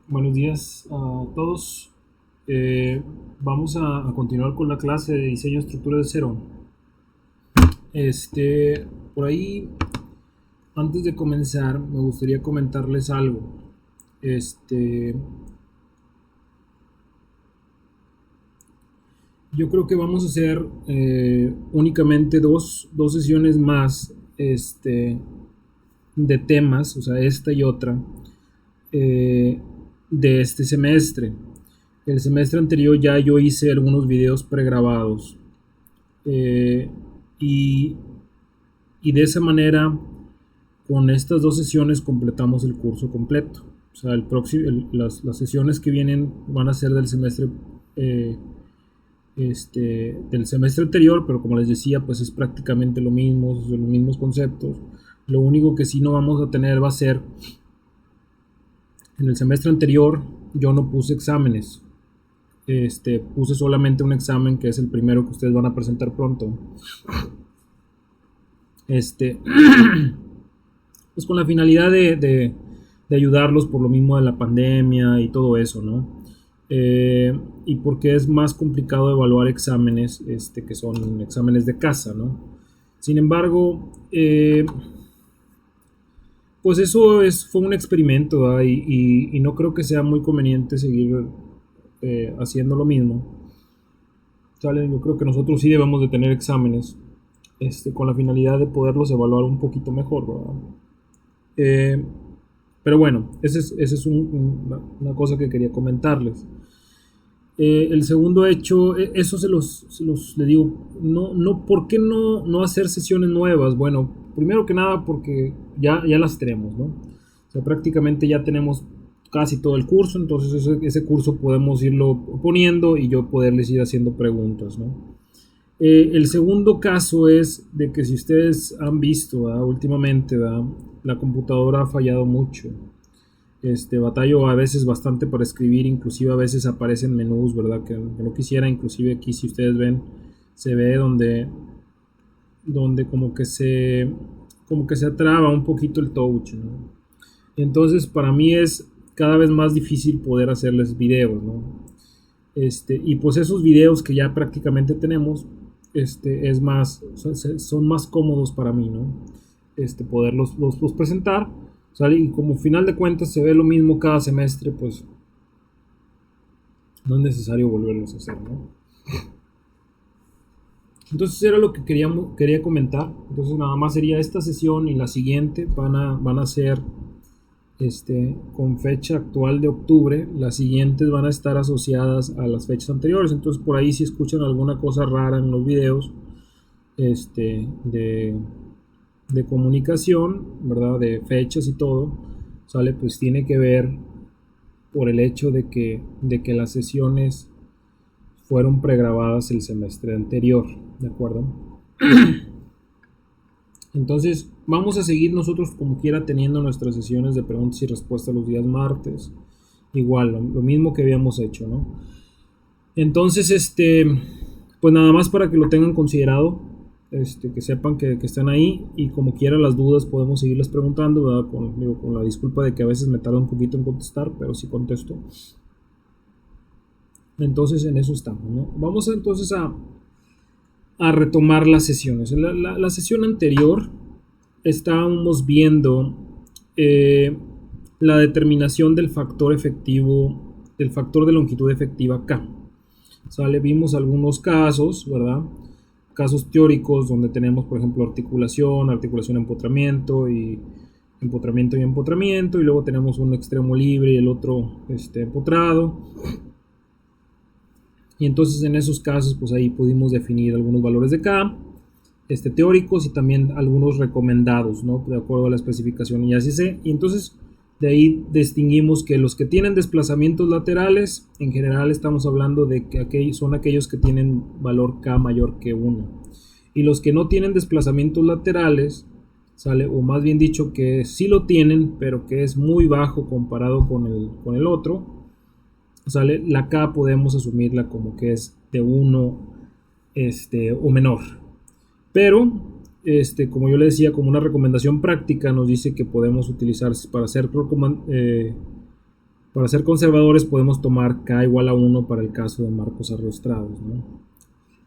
Buenos días a todos. Eh, Vamos a continuar con la clase de diseño de estructura de cero. Por ahí, antes de comenzar, me gustaría comentarles algo. Este, yo creo que vamos a hacer únicamente dos sesiones más, de temas, o sea, esta y otra, eh, de este semestre. El semestre anterior ya yo hice algunos videos pregrabados, eh, y, y de esa manera con estas dos sesiones completamos el curso completo. O sea, las sesiones que vienen van a ser del semestre, eh, del semestre anterior, pero como les decía, pues es prácticamente lo mismo, los mismos conceptos. Lo único que sí no vamos a tener va a ser, en el semestre anterior yo no puse exámenes. Puse solamente un examen que es el primero que ustedes van a presentar pronto. Este, pues con la finalidad de ayudarlos por lo mismo de la pandemia y todo eso, ¿no? Y porque es más complicado evaluar exámenes, que son exámenes de casa, ¿no? Sin embargo, pues fue un experimento, ¿verdad? Y no creo que sea muy conveniente seguir haciendo lo mismo. ¿Sale? Yo creo que nosotros sí debemos de tener exámenes, con la finalidad de poderlos evaluar un poquito mejor, ¿verdad? Eh, pero bueno, esa es una cosa que quería comentarles. El segundo hecho, eso le digo, ¿por qué no hacer sesiones nuevas? Bueno, primero que nada porque ya las tenemos, ¿no? O sea, prácticamente ya tenemos casi todo el curso, entonces ese curso podemos irlo poniendo y yo poderles ir haciendo preguntas, ¿no? El segundo caso es de que si ustedes han visto, ¿verdad? Últimamente, ¿verdad? La computadora ha fallado mucho. Batallo a veces bastante para escribir, inclusive a veces aparecen menús, ¿verdad? Que no quisiera, inclusive aquí si ustedes ven, se ve donde como que se atraba un poquito el touch, ¿no? Entonces para mí es cada vez más difícil poder hacerles videos, ¿no? Y pues esos videos que ya prácticamente tenemos, es más, son más cómodos para mí, ¿no? Poderlos los presentar, ¿sale? Y como final de cuentas se ve lo mismo cada semestre, pues no es necesario volverlos a hacer, ¿no? Entonces era lo que quería comentar. Entonces nada más sería esta sesión y la siguiente van a ser, con fecha actual de octubre. Las siguientes van a estar asociadas a las fechas anteriores. Entonces por ahí si escuchan alguna cosa rara en los videos, este, de, de comunicación, ¿verdad? De fechas y todo, ¿sale? Pues tiene que ver por el hecho de que las sesiones fueron pregrabadas el semestre anterior, ¿de acuerdo? Entonces, vamos a seguir nosotros como quiera teniendo nuestras sesiones de preguntas y respuestas los días martes. Igual, lo mismo que habíamos hecho, ¿no? Entonces, pues nada más para que lo tengan considerado, que sepan que están ahí y como quiera las dudas podemos seguirles preguntando, ¿verdad? Con la disculpa de que a veces me tarda un poquito en contestar, pero sí contesto. Entonces, en eso estamos, ¿no? Vamos entonces a retomar las sesiones. La sesión anterior estábamos viendo, eh, la determinación del factor efectivo, del factor de longitud efectiva K. ¿Sale? Vimos algunos casos, ¿verdad? Casos teóricos donde tenemos, por ejemplo, articulación, empotramiento y empotramiento, y luego tenemos un extremo libre y el otro, empotrado. Y entonces en esos casos, pues ahí pudimos definir algunos valores de K, teóricos y también algunos recomendados, ¿no? De acuerdo a la especificación y ACC. Y entonces de ahí distinguimos que los que tienen desplazamientos laterales, en general estamos hablando de que son aquellos que tienen valor K mayor que 1. Y los que no tienen desplazamientos laterales, ¿sale? O más bien dicho, que sí lo tienen, pero que es muy bajo comparado con el otro, ¿sale? La K podemos asumirla como que es de 1, o menor. Pero, como yo le decía, como una recomendación práctica, nos dice que podemos utilizar para hacer Para ser conservadores podemos tomar K igual a 1 para el caso de marcos arrostrados, ¿no?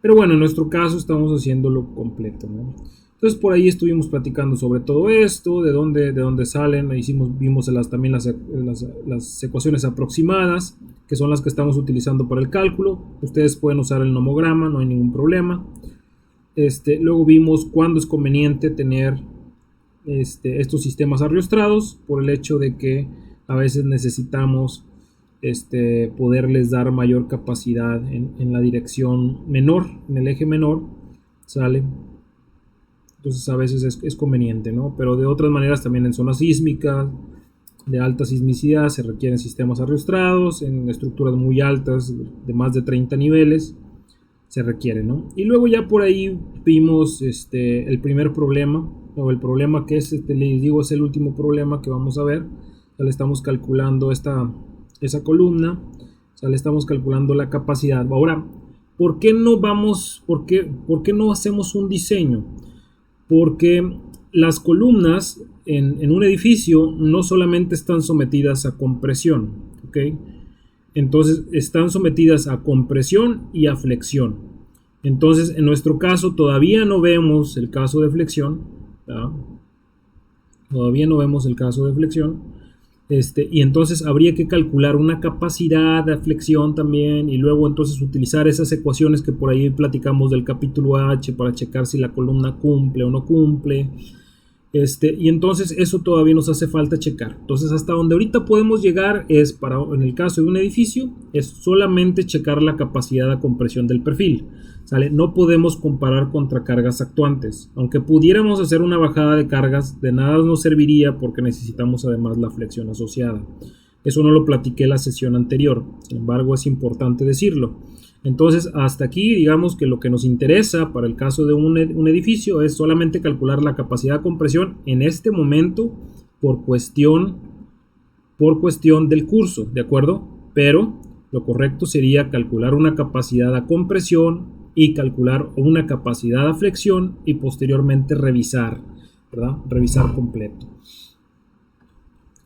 Pero bueno, en nuestro caso estamos haciéndolo completo, ¿no? Entonces por ahí estuvimos platicando sobre todo esto, de dónde salen, vimos también las ecuaciones aproximadas, que son las que estamos utilizando para el cálculo. Ustedes pueden usar el nomograma, no hay ningún problema. Luego vimos cuándo es conveniente tener estos sistemas arrostrados, por el hecho de que a veces necesitamos poderles dar mayor capacidad en la dirección menor, en el eje menor, ¿sale? Entonces a veces es conveniente, ¿no? Pero de otras maneras también en zonas sísmicas de alta sismicidad se requieren sistemas arrostrados, en estructuras muy altas de más de 30 niveles se requiere, ¿no? Y luego ya por ahí vimos el primer problema, o el problema que es, les digo, es el último problema que vamos a ver. Ya le estamos calculando esa columna, ya le estamos calculando la capacidad. Ahora, ¿por qué no hacemos un diseño? Porque las columnas en un edificio no solamente están sometidas a compresión, ¿ok? Entonces están sometidas a compresión y a flexión. Entonces en nuestro caso todavía no vemos el caso de flexión, ¿verdad? Todavía no vemos el caso de flexión. Y entonces habría que calcular una capacidad de flexión también, y luego entonces utilizar esas ecuaciones que por ahí platicamos del capítulo H para checar si la columna cumple o no cumple. Y entonces eso todavía nos hace falta checar. Entonces hasta donde ahorita podemos llegar es en el caso de un edificio, es solamente checar la capacidad de compresión del perfil, ¿sale? No podemos comparar contra cargas actuantes. Aunque pudiéramos hacer una bajada de cargas, de nada nos serviría porque necesitamos además la flexión asociada. Eso no lo platiqué en la sesión anterior, sin embargo es importante decirlo. Entonces hasta aquí digamos que lo que nos interesa para el caso de un edificio es solamente calcular la capacidad de compresión en este momento por cuestión del curso, ¿de acuerdo? Pero lo correcto sería calcular una capacidad de compresión y calcular una capacidad de flexión y posteriormente revisar, ¿verdad? Revisar completo.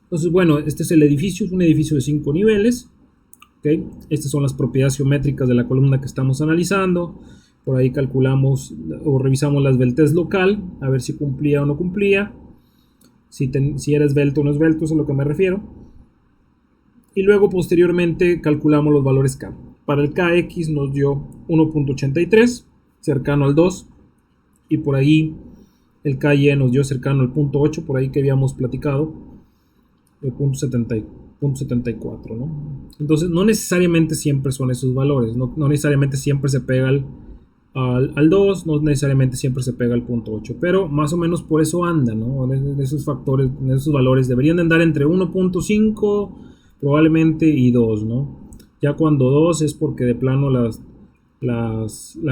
Entonces bueno, este es el edificio, es un edificio de 5 niveles. Okay. Estas son las propiedades geométricas de la columna que estamos analizando. Por ahí calculamos o revisamos la esbeltez local, a ver si cumplía o no cumplía, si era esbelto o no esbelto, es a lo que me refiero. Y luego posteriormente calculamos los valores K. Para el KX nos dio 1.83, cercano al 2, y por ahí el KY nos dio cercano al 0.8, por ahí que habíamos platicado, el 0.74, ¿no? Entonces no necesariamente siempre son esos valores, no necesariamente siempre se pega al 2, no necesariamente siempre se pega al 0.8, pero más o menos por eso anda, ¿no? Esos factores, esos valores deberían de andar entre 1.5 probablemente y 2, ¿no? Ya cuando 2 es porque de plano la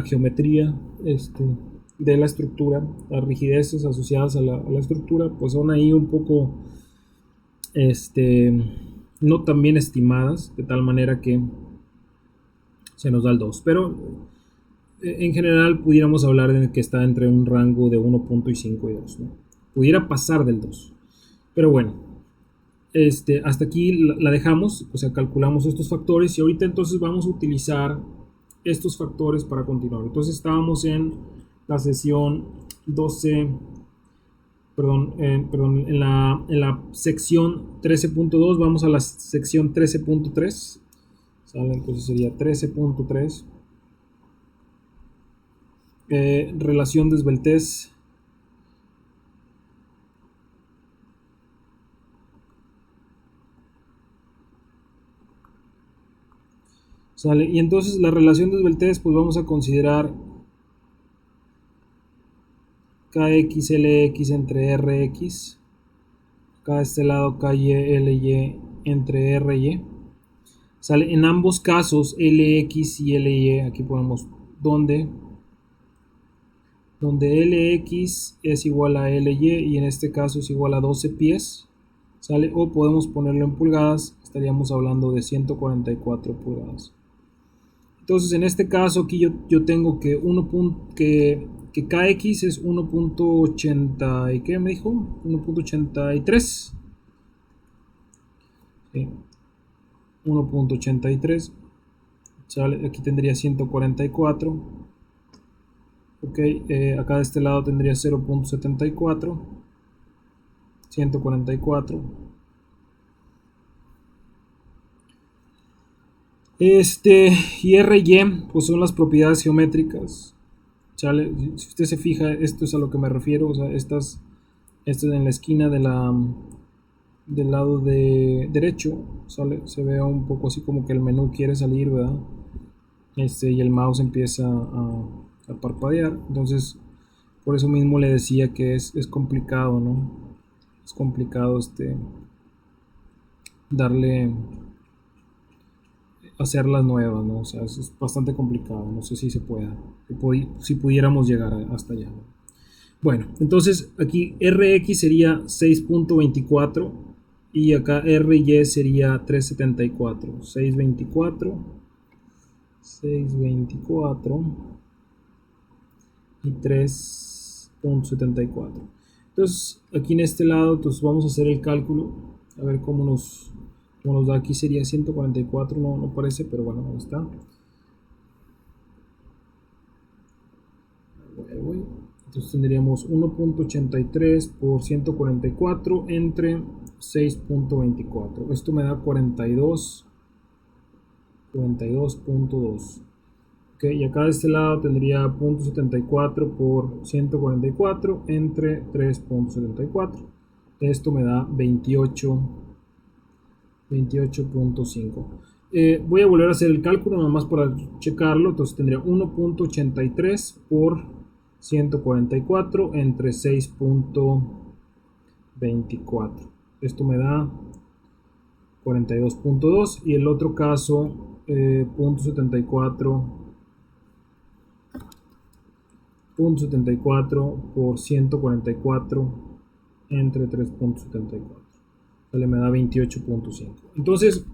geometría de la estructura, las rigideces asociadas a la estructura, pues son ahí un poco no tan bien estimadas, de tal manera que se nos da el 2, pero en general pudiéramos hablar de que está entre un rango de 1.5 y 2, ¿no? Pudiera pasar del 2, pero bueno, hasta aquí la dejamos, o sea, calculamos estos factores y ahorita entonces vamos a utilizar estos factores para continuar. Entonces estábamos en la sesión 12, en la sección 13.2, vamos a la sección 13.3, ¿sale? Entonces sería 13.3, relación de esbeltez. ¿Sale? Y entonces la relación de esbeltez, pues vamos a considerar KX, LX entre RX, acá de este lado KY, LY entre RY. ¿Sale? En ambos casos, LX y LY, aquí ponemos donde LX es igual a LY y en este caso es igual a 12 pies, ¿sale? O podemos ponerlo en pulgadas, estaríamos hablando de 144 pulgadas. Entonces en este caso aquí yo tengo que KX es 1.80 y ¿qué me dijo? 1.83. ¿Sí? 1.83, ¿sale? Aquí tendría 144. Ok, acá de este lado tendría 0.74, 144. Y R y Y pues son las propiedades geométricas, ¿sale? Si usted se fija, esto es a lo que me refiero, o sea, estas en la esquina del lado de derecho, ¿sale? Se ve un poco así como que el menú quiere salir, ¿verdad? Y el mouse empieza a parpadear. Entonces, por eso mismo le decía que es complicado, ¿no? Es complicado darle, hacer las nuevas, ¿no? O sea, es bastante complicado. No sé si se pueda, si pudiéramos llegar hasta allá, ¿no? Bueno, entonces aquí RX sería 6.24 y acá RY sería 3.74. 624 y 3.74. Entonces aquí en este lado entonces vamos a hacer el cálculo a ver cómo nos da. Aquí sería 144, no parece, pero bueno, ahí está. Entonces tendríamos 1.83 por 144 entre 6.24. Esto me da 42.2. Okay, y acá de este lado tendría 0.74 por 144 entre 3.74. Esto me da 28.5. Voy a volver a hacer el cálculo nada más para checarlo. Entonces tendría 1.83 por 144 entre 6.24. Esto me da 42.2. Y el otro caso, 0.74 por 144 entre 3.74. Me da 28.5. Entonces,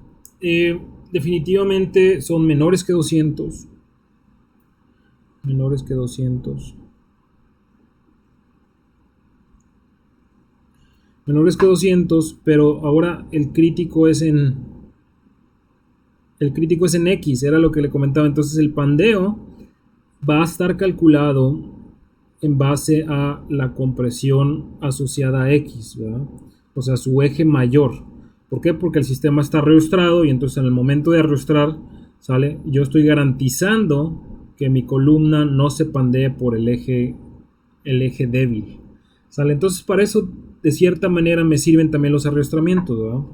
definitivamente son menores que 200. Menores que 200. Menores que 200, pero ahora el crítico es en X, era lo que le comentaba. Entonces el pandeo va a estar calculado en base a la compresión asociada a X, ¿verdad? O sea, su eje mayor. ¿Por qué? Porque el sistema está arrastrado y entonces en el momento de arrastrar, ¿sale? Yo estoy garantizando que mi columna no se pandee por el eje débil, ¿sale? Entonces para eso de cierta manera me sirven también los arrastramientos, ¿verdad?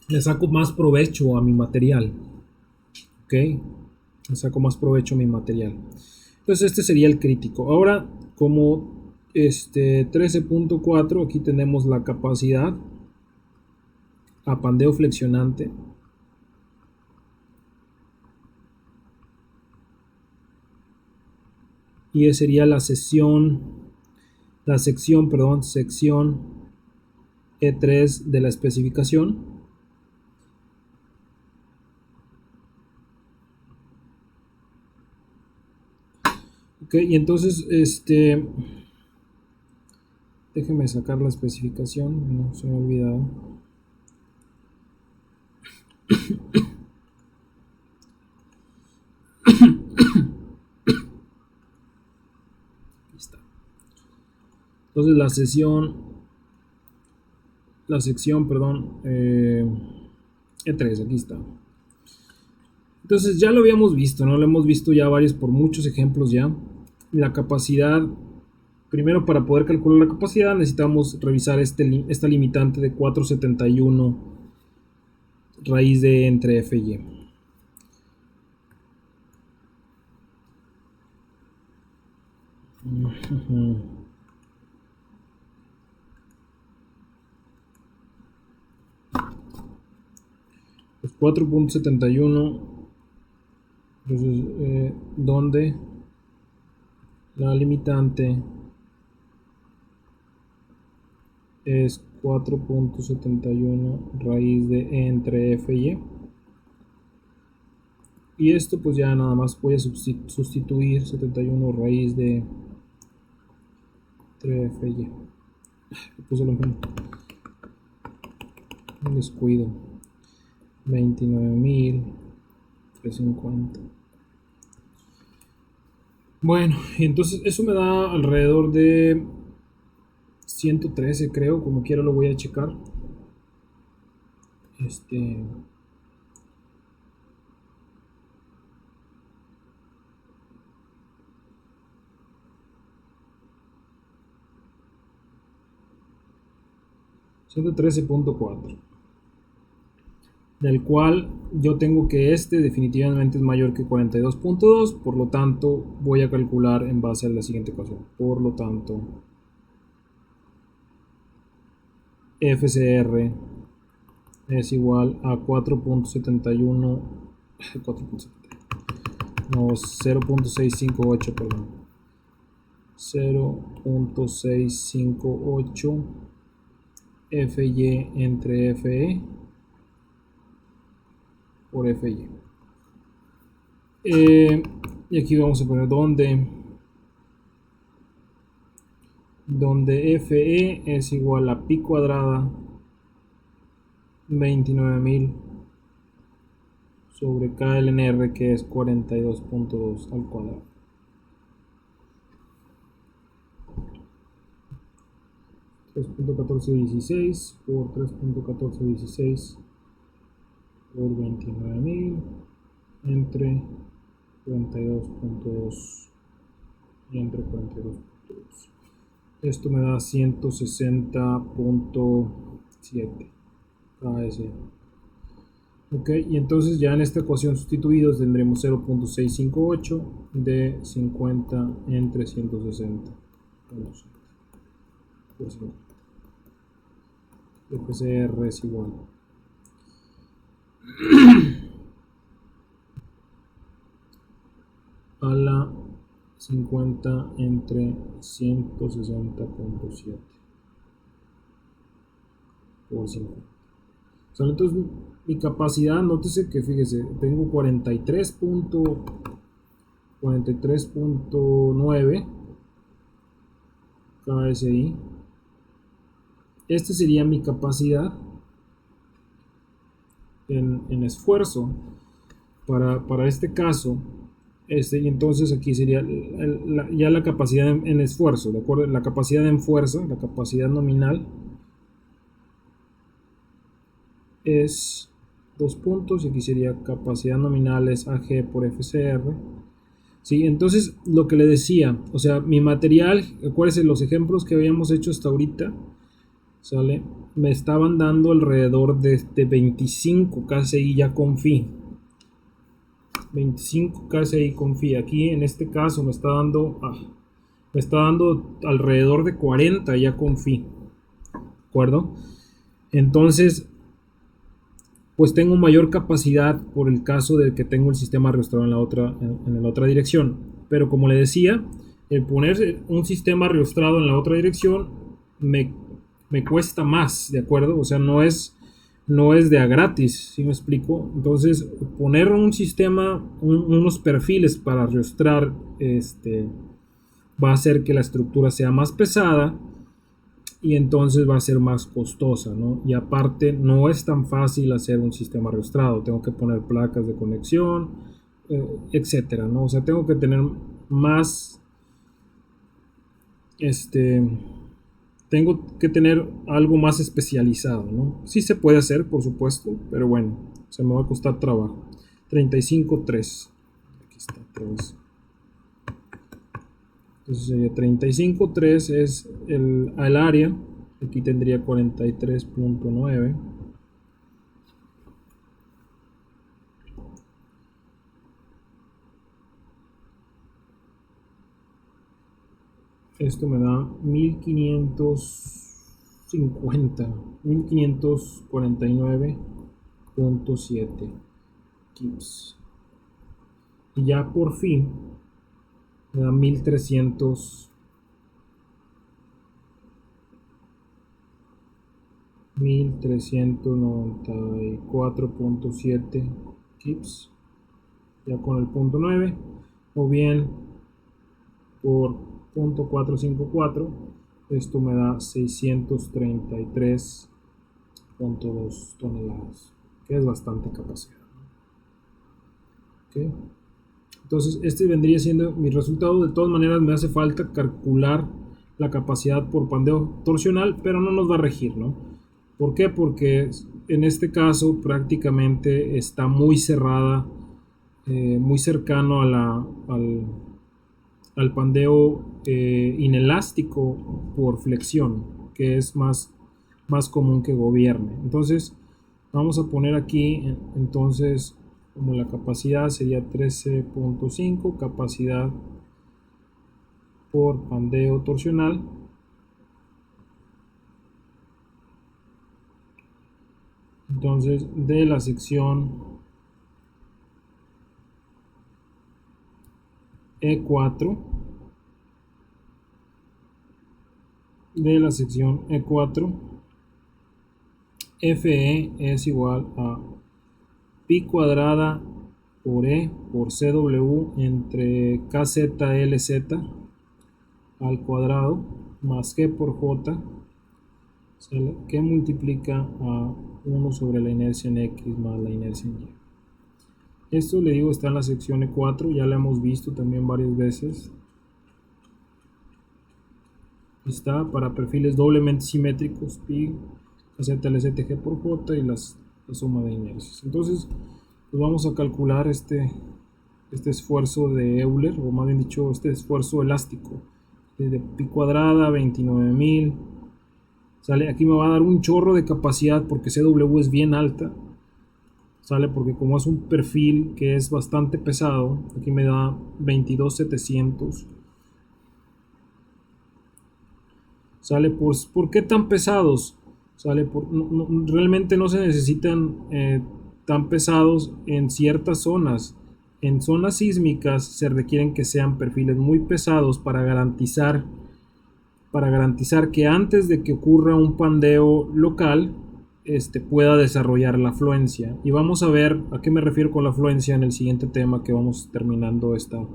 Le saco más provecho a mi material, ¿ok? Le saco más provecho a mi material. Entonces este sería el crítico. Ahora, como 13.4, aquí tenemos la capacidad a pandeo flexionante. Y esa sería sección E3 de la especificación. Ok, y entonces déjeme sacar la especificación, no se me ha olvidado. Está. Entonces la sección, E3, aquí está. Entonces ya lo habíamos visto, ¿no? Lo hemos visto ya por muchos ejemplos ya. La capacidad, primero para poder calcular la capacidad necesitamos revisar esta limitante de 471 raíz de entre F y Y. Pues 4.71, entonces donde la limitante es 4.71 raíz de entre F y Y. Y esto pues ya nada más voy a sustituir 71 raíz de 3F y. Puse lo mismo. Un descuido. 29.350. Bueno, y entonces eso me da alrededor de 113, creo. Como quiera lo voy a checar. 113.4, del cual yo tengo que definitivamente es mayor que 42.2, por lo tanto voy a calcular en base a la siguiente ecuación. Por lo tanto, FCR es igual a 4.71, 4.70, no, 0.658, perdón, 0.658 FY entre FE por FY. Y aquí vamos a poner donde FE es igual a pi cuadrada 29.000 sobre KLNR, que es 42.2 al cuadrado. .1416 por 3.1416 por 29.000 entre 42.2 y entre 42.2. Esto me da 160.7 KS. Ok, y entonces ya en esta ecuación sustituidos tendremos 0.658 de 50 entre 160 por 50. PCR es igual a la 50 entre 160.7 por 50. O sea, entonces mi capacidad, nótese que fíjese, tengo 43.9 KSI. Este sería mi capacidad en esfuerzo para este caso. Y entonces aquí sería ya la capacidad en esfuerzo, ¿de acuerdo? La capacidad en fuerza, la capacidad nominal es 2 puntos, y aquí sería capacidad nominal es AG por FCR. Sí, entonces lo que le decía, o sea, mi material, acuérdense los ejemplos que habíamos hecho hasta ahorita, ¿sale? Me estaban dando alrededor de 25 KSI ya con phi. 25 KSI con phi. Aquí en este caso me está dando alrededor de 40 ya con phi. ¿De acuerdo? Entonces, pues tengo mayor capacidad por el caso de que tengo el sistema reustrado en la otra dirección. Pero como le decía, el poner un sistema reustrado en la otra dirección me cuesta más, ¿de acuerdo? O sea, no es de a gratis, ¿sí me explico? Entonces, poner un sistema, unos perfiles para reustrar, va a hacer que la estructura sea más pesada y entonces va a ser más costosa, ¿no? Y aparte, no es tan fácil hacer un sistema reustrado. Tengo que poner placas de conexión, etcétera, ¿no? O sea, tengo que tener más, tengo que tener algo más especializado, ¿no? Sí se puede hacer, por supuesto, pero bueno, se me va a costar trabajo. 35.3. Aquí está, 3. Entonces sería 35.3 es el área. Aquí tendría 43.9. Esto me da 1549.7 kips. Y ya por fin me da 1394.7 kips, ya con el punto 9, o bien por .454 Esto me da 633.2 toneladas, que es bastante capacidad. ¿Okay? Entonces, este vendría siendo mi resultado. De todas maneras, me hace falta calcular la capacidad por pandeo torsional, pero no nos va a regir, ¿no? ¿Por qué? Porque en este caso prácticamente está muy cerrada, muy cercano al pandeo inelástico por flexión, que es más común que gobierne. Entonces, vamos a poner aquí, entonces, como la capacidad sería 13.5, capacidad por pandeo torsional. Entonces, de la sección E4, FE es igual a pi cuadrada por E por CW entre KZLZ al cuadrado más G por J, ¿sale? Que multiplica a 1 sobre la inercia en X más la inercia en Y. Esto, le digo, está en la sección E4, ya la hemos visto también varias veces. Está para perfiles doblemente simétricos, pi, KZLZG por J y la suma de inercias. Entonces, pues vamos a calcular este esfuerzo de Euler, o más bien dicho, este esfuerzo elástico. De pi cuadrada, 29.000. ¿Sale? Aquí me va a dar un chorro de capacidad porque CW es bien alta. ¿Sale? Porque como es un perfil que es bastante pesado, aquí me da 22.700. ¿Sale? Pues, ¿por qué tan pesados? ¿Sale? Realmente no se necesitan tan pesados en ciertas zonas. En zonas sísmicas se requieren que sean perfiles muy pesados para garantizar que antes de que ocurra un pandeo local, pueda desarrollar la afluencia. Y vamos a ver a qué me refiero con la afluencia en el siguiente tema que vamos terminando este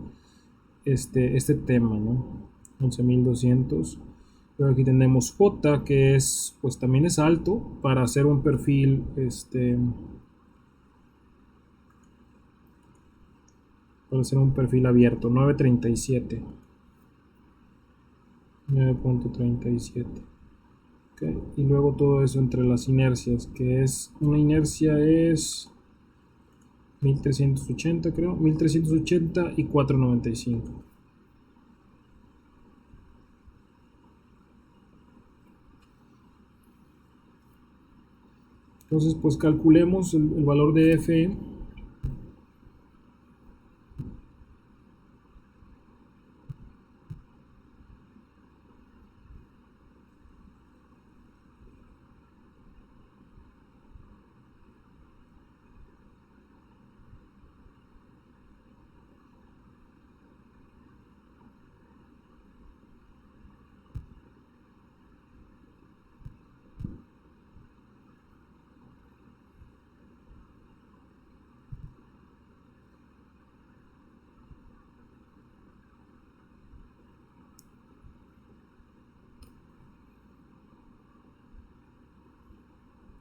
tema, ¿no? 11.200. Pero aquí tenemos J, que es, pues también es alto para hacer un perfil, abierto, 9.37. 9.37. Okay. Y luego todo eso entre las inercias, que es, una inercia es 1380, creo, 1380 y 495. Entonces, pues calculemos el valor de Fe.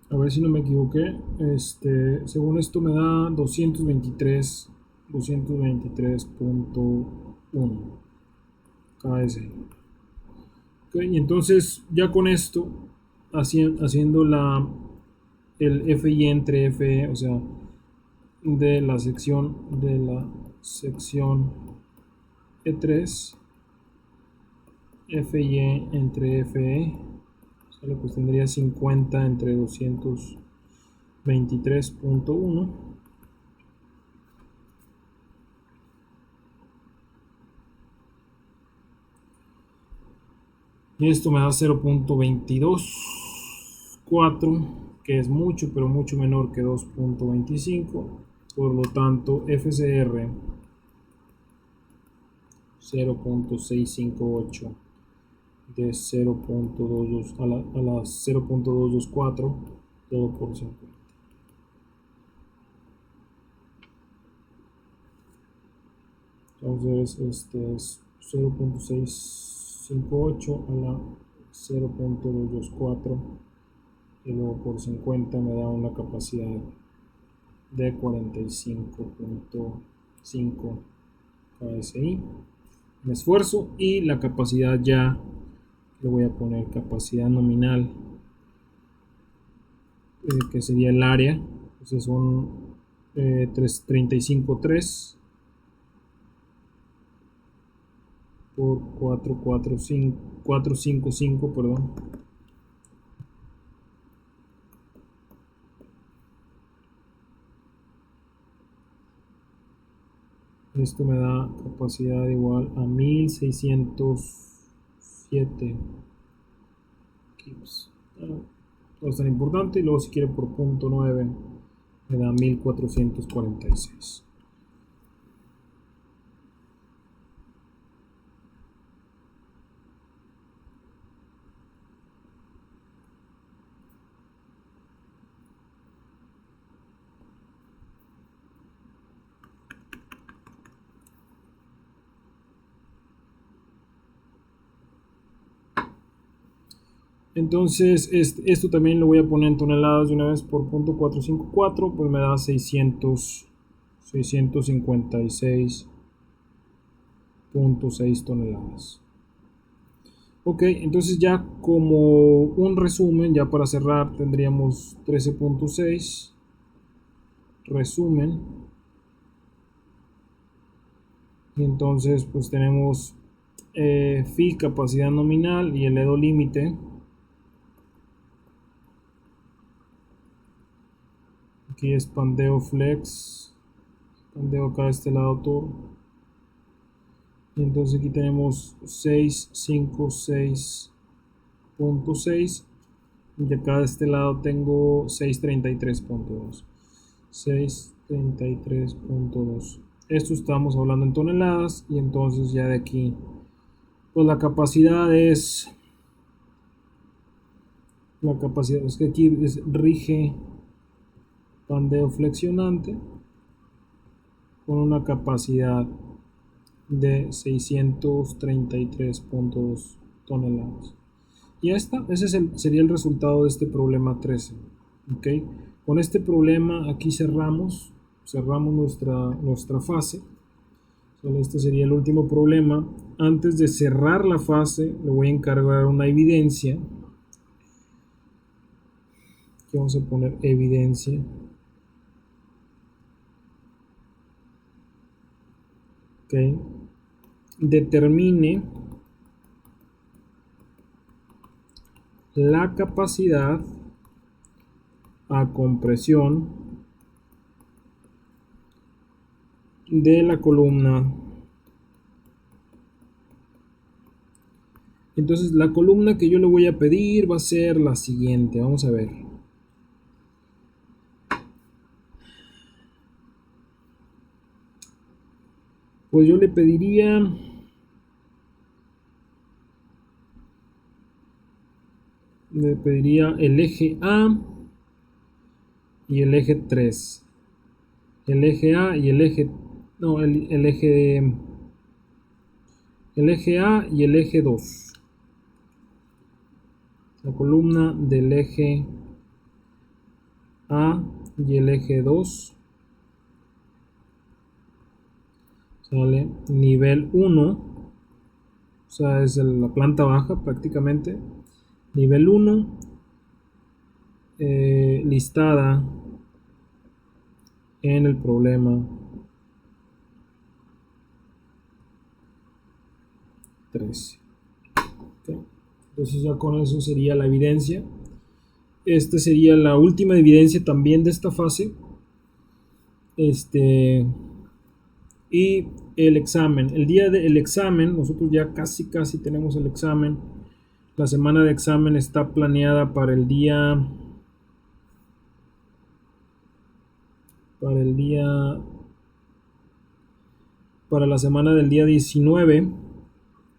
A ver si no me equivoqué. Según esto me da 223.1 KS. Okay, y entonces ya con esto, haciendo el FI entre FE, o sea, de la sección E3, FY entre FE, ¿sale? Pues tendría 50 entre 223.1. Y esto me da 0.224, que es mucho, pero mucho menor que 2.25. Por lo tanto, FCR 0.658 de 0.22 a la 0.224, todo por 50. Entonces, este es 0.658 a la 0.224 y luego por 50 me da una capacidad de 45.5 KSI. Me esfuerzo y la capacidad ya le voy a poner capacidad nominal, que sería el área. Entonces son 35.3 por 455, perdón. Esto me da capacidad igual a 1607 kilos. No es tan importante. Y luego si quiere por punto 9 me da 1446. Entonces esto también lo voy a poner en toneladas de una vez por punto 454, pues me da 656.6 toneladas. Ok, entonces ya como un resumen, ya para cerrar, tendríamos 13.6, resumen, y entonces pues tenemos phi, capacidad nominal, y el EDO límite. Aquí es pandeo flex, pandeo acá de este lado todo. Y entonces aquí tenemos 656.6 y acá de este lado tengo 633.2. 633.2. Esto estamos hablando en toneladas, y entonces ya de aquí pues la capacidad es que aquí rige pandeo flexionante con una capacidad de 633.2 toneladas. Y ese sería el resultado de este problema 13. ¿Okay? Con este problema aquí cerramos nuestra fase. Este sería el último problema. Antes de cerrar la fase, le voy a encargar una evidencia. Aquí vamos a poner evidencia. Okay. Determine la capacidad a compresión de la columna. Entonces la columna que yo le voy a pedir va a ser la siguiente. Vamos a ver. Pues yo le pediría el eje A y el eje 3. El eje A y el eje... No, el eje A y el eje 2. La columna del eje A y el eje 2. Sale nivel 1. O sea, es la planta baja prácticamente. Nivel 1. Listada en el problema 13. Okay. Entonces ya con eso sería la evidencia. Esta sería la última evidencia también de esta fase. Y el examen. El día del examen, nosotros ya casi tenemos el examen. La semana de examen está planeada para la semana del día 19.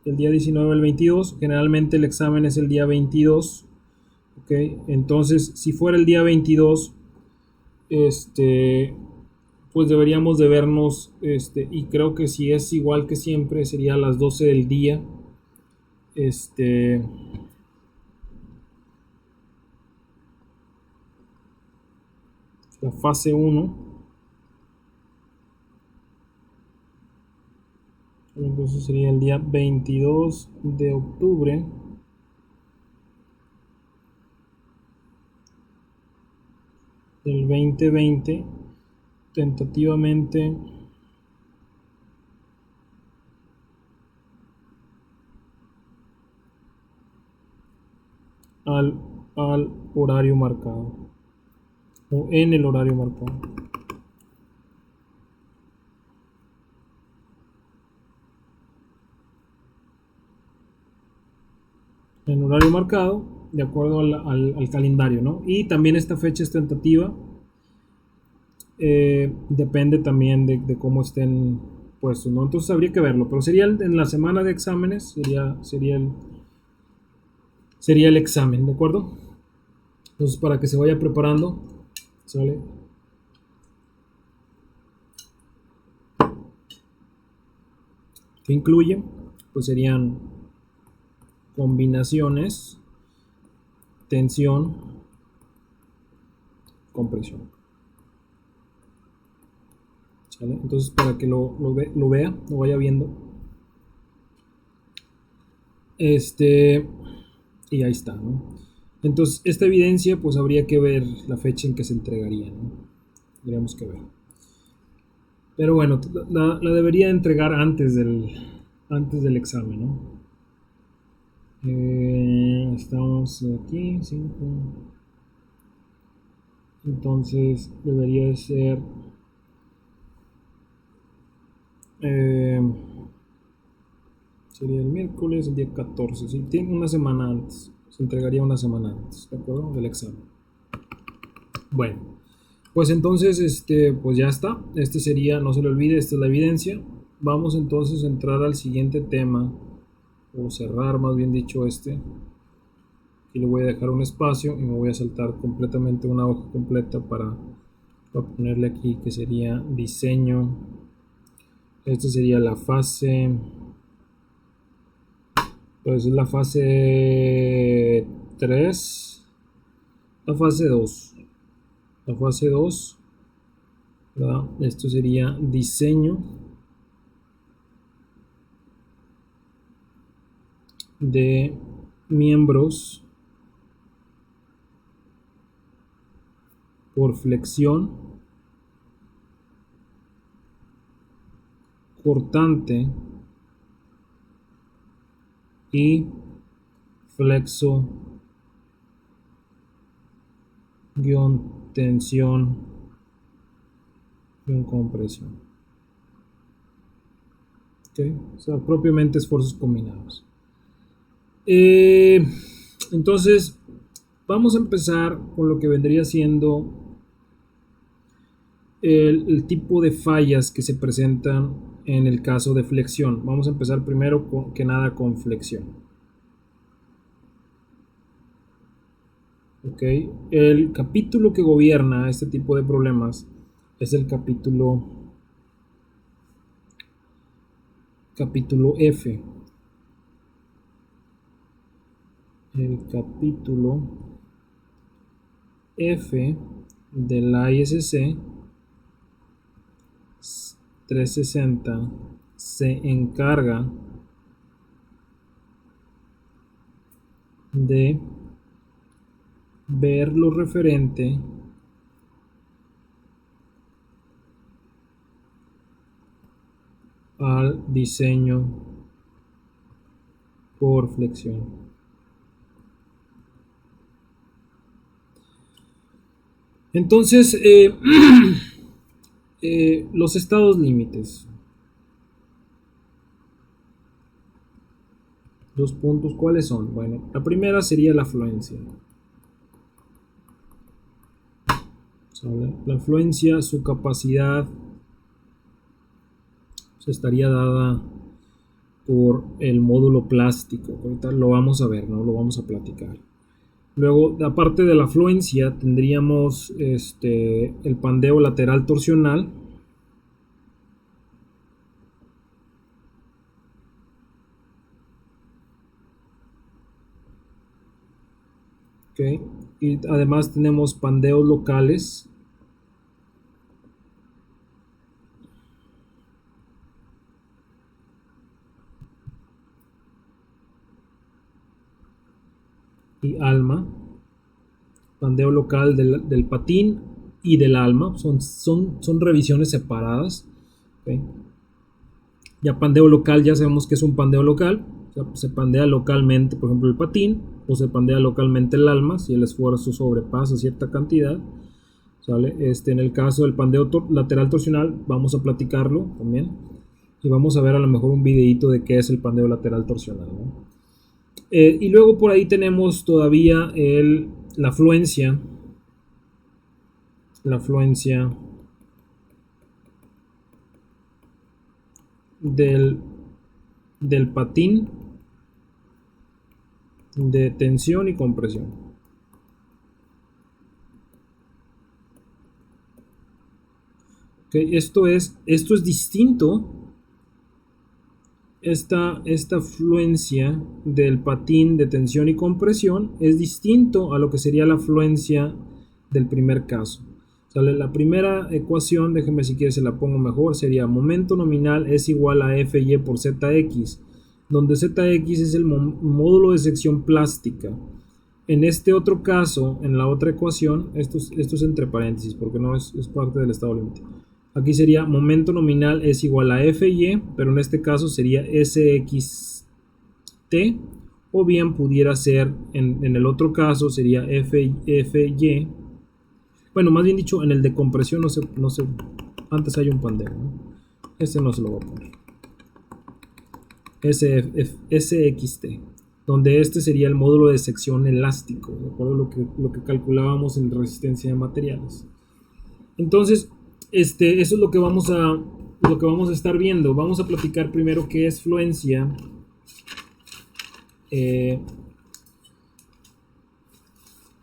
El día 19 al 22. Generalmente el examen es el día 22. Okay. Entonces, si fuera el día 22, pues deberíamos de vernos, y creo que si es igual que siempre, sería a las 12 del día. La fase 1. Entonces sería el día 22 de octubre del 2020, tentativamente al, al horario marcado o en el horario marcado. En horario marcado, de acuerdo al calendario, ¿no? Y también esta fecha es tentativa, depende también de cómo estén puestos, ¿no? Entonces habría que verlo, pero sería en la semana de exámenes, sería el examen, ¿de acuerdo? Entonces para que se vaya preparando, ¿sale? ¿Qué incluye? Pues serían combinaciones, tensión, compresión. ¿Sale? Entonces para que lo vea, lo vaya viendo. Y ahí está, ¿no? Entonces, esta evidencia, pues habría que ver la fecha en que se entregaría, ¿no? Tendríamos que ver. Pero bueno, la debería entregar antes del examen, ¿no? Estamos aquí, 5. Entonces, debería de ser. eh, Sería el miércoles, el día 14. ¿Sí? Tiene una semana antes. Se entregaría una semana antes, ¿de acuerdo? Del examen. Bueno, pues entonces, pues ya está. Este sería, no se le olvide, esta es la evidencia. Vamos entonces a entrar al siguiente tema, o cerrar más bien dicho y le voy a dejar un espacio y me voy a saltar completamente una hoja completa para ponerle aquí que sería diseño. Esta sería la fase, pues es la fase 3, la fase 2. La fase 2, ¿verdad? Esto sería diseño de miembros por flexión cortante y flexo tensión compresión. ¿Okay? O sea, propiamente esfuerzos combinados. Entonces, vamos a empezar con lo que vendría siendo el tipo de fallas que se presentan en el caso de flexión. Vamos a empezar primero que nada con flexión. Okay. El capítulo que gobierna este tipo de problemas es el capítulo F. El capítulo F del ISC 360 se encarga de ver lo referente al diseño por flexión. Entonces, los estados límites. Dos puntos, ¿cuáles son? Bueno, la primera sería la afluencia. ¿Sale? La afluencia, su capacidad, estaría dada por el módulo plástico. Ahorita lo vamos a ver, ¿no? Lo vamos a platicar. Luego, aparte de la afluencia, tendríamos el pandeo lateral torsional. Okay. Y además tenemos pandeos locales y alma, pandeo local del patín y del alma, son revisiones separadas. ¿Okay? Ya pandeo local, ya sabemos que es un pandeo local, o sea, se pandea localmente, por ejemplo, el patín, o se pandea localmente el alma, si el esfuerzo sobrepasa cierta cantidad. ¿Sale? En el caso del pandeo lateral torsional, vamos a platicarlo también, y vamos a ver a lo mejor un videito de qué es el pandeo lateral torsional, ¿no? Y luego por ahí tenemos todavía la fluencia del, del patín de tensión y compresión. Okay, esto es distinto. Esta fluencia del patín de tensión y compresión es distinto a lo que sería la fluencia del primer caso. ¿Sale? La primera ecuación, déjenme si quieres se la pongo mejor, sería momento nominal es igual a Fy por Zx, donde Zx es el módulo de sección plástica. En este otro caso, en la otra ecuación, esto es entre paréntesis porque no es parte del estado límite. Aquí sería momento nominal es igual a Fy, pero en este caso sería Sxt, o bien pudiera ser, en el otro caso sería Fy. Bueno, más bien dicho, en el de compresión no sé, antes hay un pandeo, ¿no? Este no se lo voy a poner. Sxt, donde este sería el módulo de sección elástico, de acuerdo a lo que calculábamos en resistencia de materiales. Entonces, eso es lo que vamos a estar viendo. Vamos a platicar primero qué es fluencia,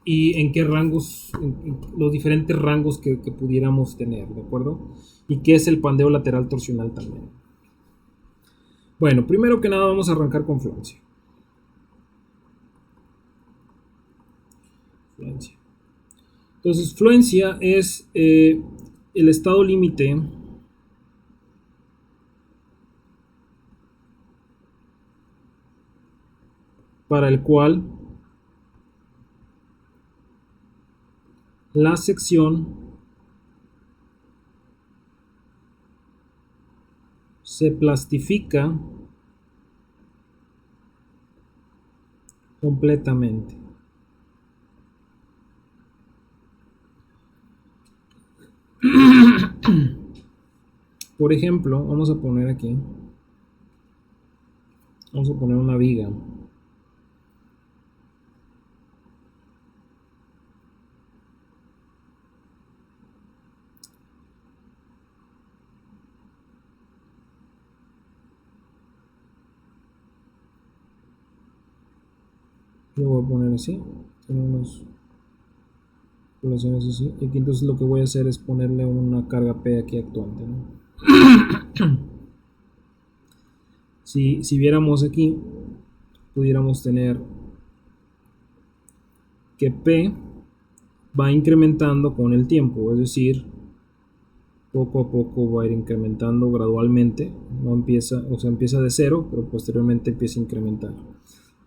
y en qué rangos, en los diferentes rangos que pudiéramos tener, ¿de acuerdo? Y qué es el pandeo lateral torsional también. Bueno, primero que nada vamos a arrancar con fluencia. Entonces, fluencia es el estado límite para el cual la sección se plastifica completamente. Por ejemplo, vamos a poner aquí, vamos a poner una viga. Lo voy a poner así, tiene unas poblaciones así, y aquí entonces lo que voy a hacer es ponerle una carga P aquí actuante, ¿no? Si viéramos aquí, pudiéramos tener que P va incrementando con el tiempo, es decir, poco a poco va a ir incrementando gradualmente, no empieza, o sea, empieza de cero, pero posteriormente empieza a incrementar.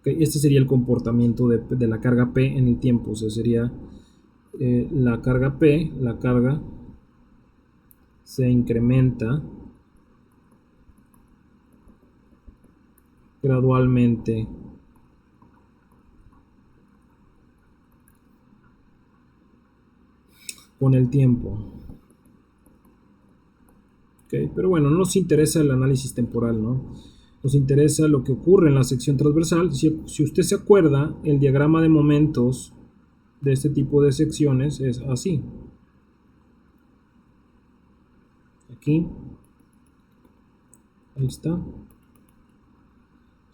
Okay, este sería el comportamiento de la carga P en el tiempo, o sea, sería la carga P, la carga se incrementa gradualmente con el tiempo. Okay, pero bueno, no nos interesa el análisis temporal, ¿no? Nos interesa lo que ocurre en la sección transversal. Si usted se acuerda, el diagrama de momentos de este tipo de secciones es así. Aquí. Ahí está.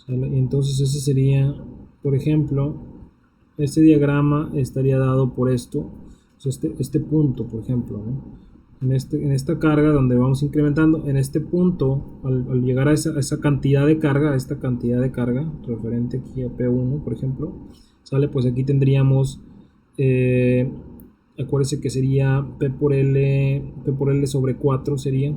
Y entonces ese sería, por ejemplo, este diagrama estaría dado por esto, o sea, este punto, por ejemplo, ¿no? En esta carga donde vamos incrementando, en este punto, al llegar a esa cantidad de carga, esta cantidad de carga, referente aquí a P1, por ejemplo, sale, pues aquí tendríamos, acuérdense que sería P por L sobre 4 sería,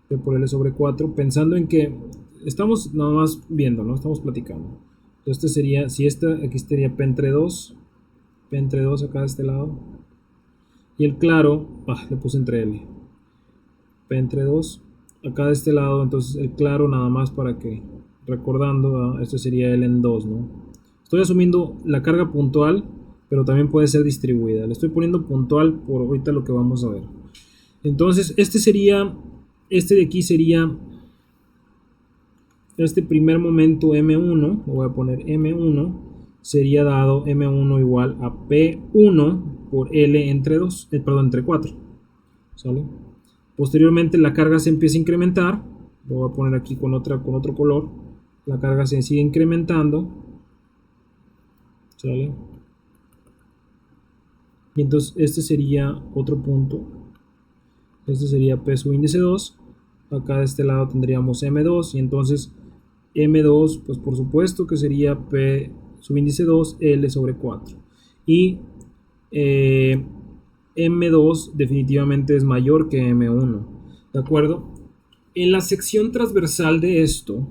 P por L sobre 4, pensando en que estamos nada más viendo, ¿no? Estamos platicando. Este sería, si esta, aquí estaría P entre 2, P entre 2 acá de este lado. Y el claro, le puse entre L. P entre 2, acá de este lado, entonces el claro nada más para que, recordando, este sería L en 2, ¿no? Estoy asumiendo la carga puntual, pero también puede ser distribuida. Le estoy poniendo puntual por ahorita lo que vamos a ver. Entonces, este de aquí sería este primer momento M1, lo voy a poner M1, sería dado M1 igual a P1 por L entre 2, entre 4. ¿Sale? Posteriormente la carga se empieza a incrementar, lo voy a poner aquí con otro color, la carga se sigue incrementando, ¿sale? Y entonces este sería otro punto, este sería P subíndice 2, acá de este lado tendríamos M2, y entonces M2, pues por supuesto que sería P subíndice 2, L sobre 4, y M2 definitivamente es mayor que M1, ¿de acuerdo? En la sección transversal de esto,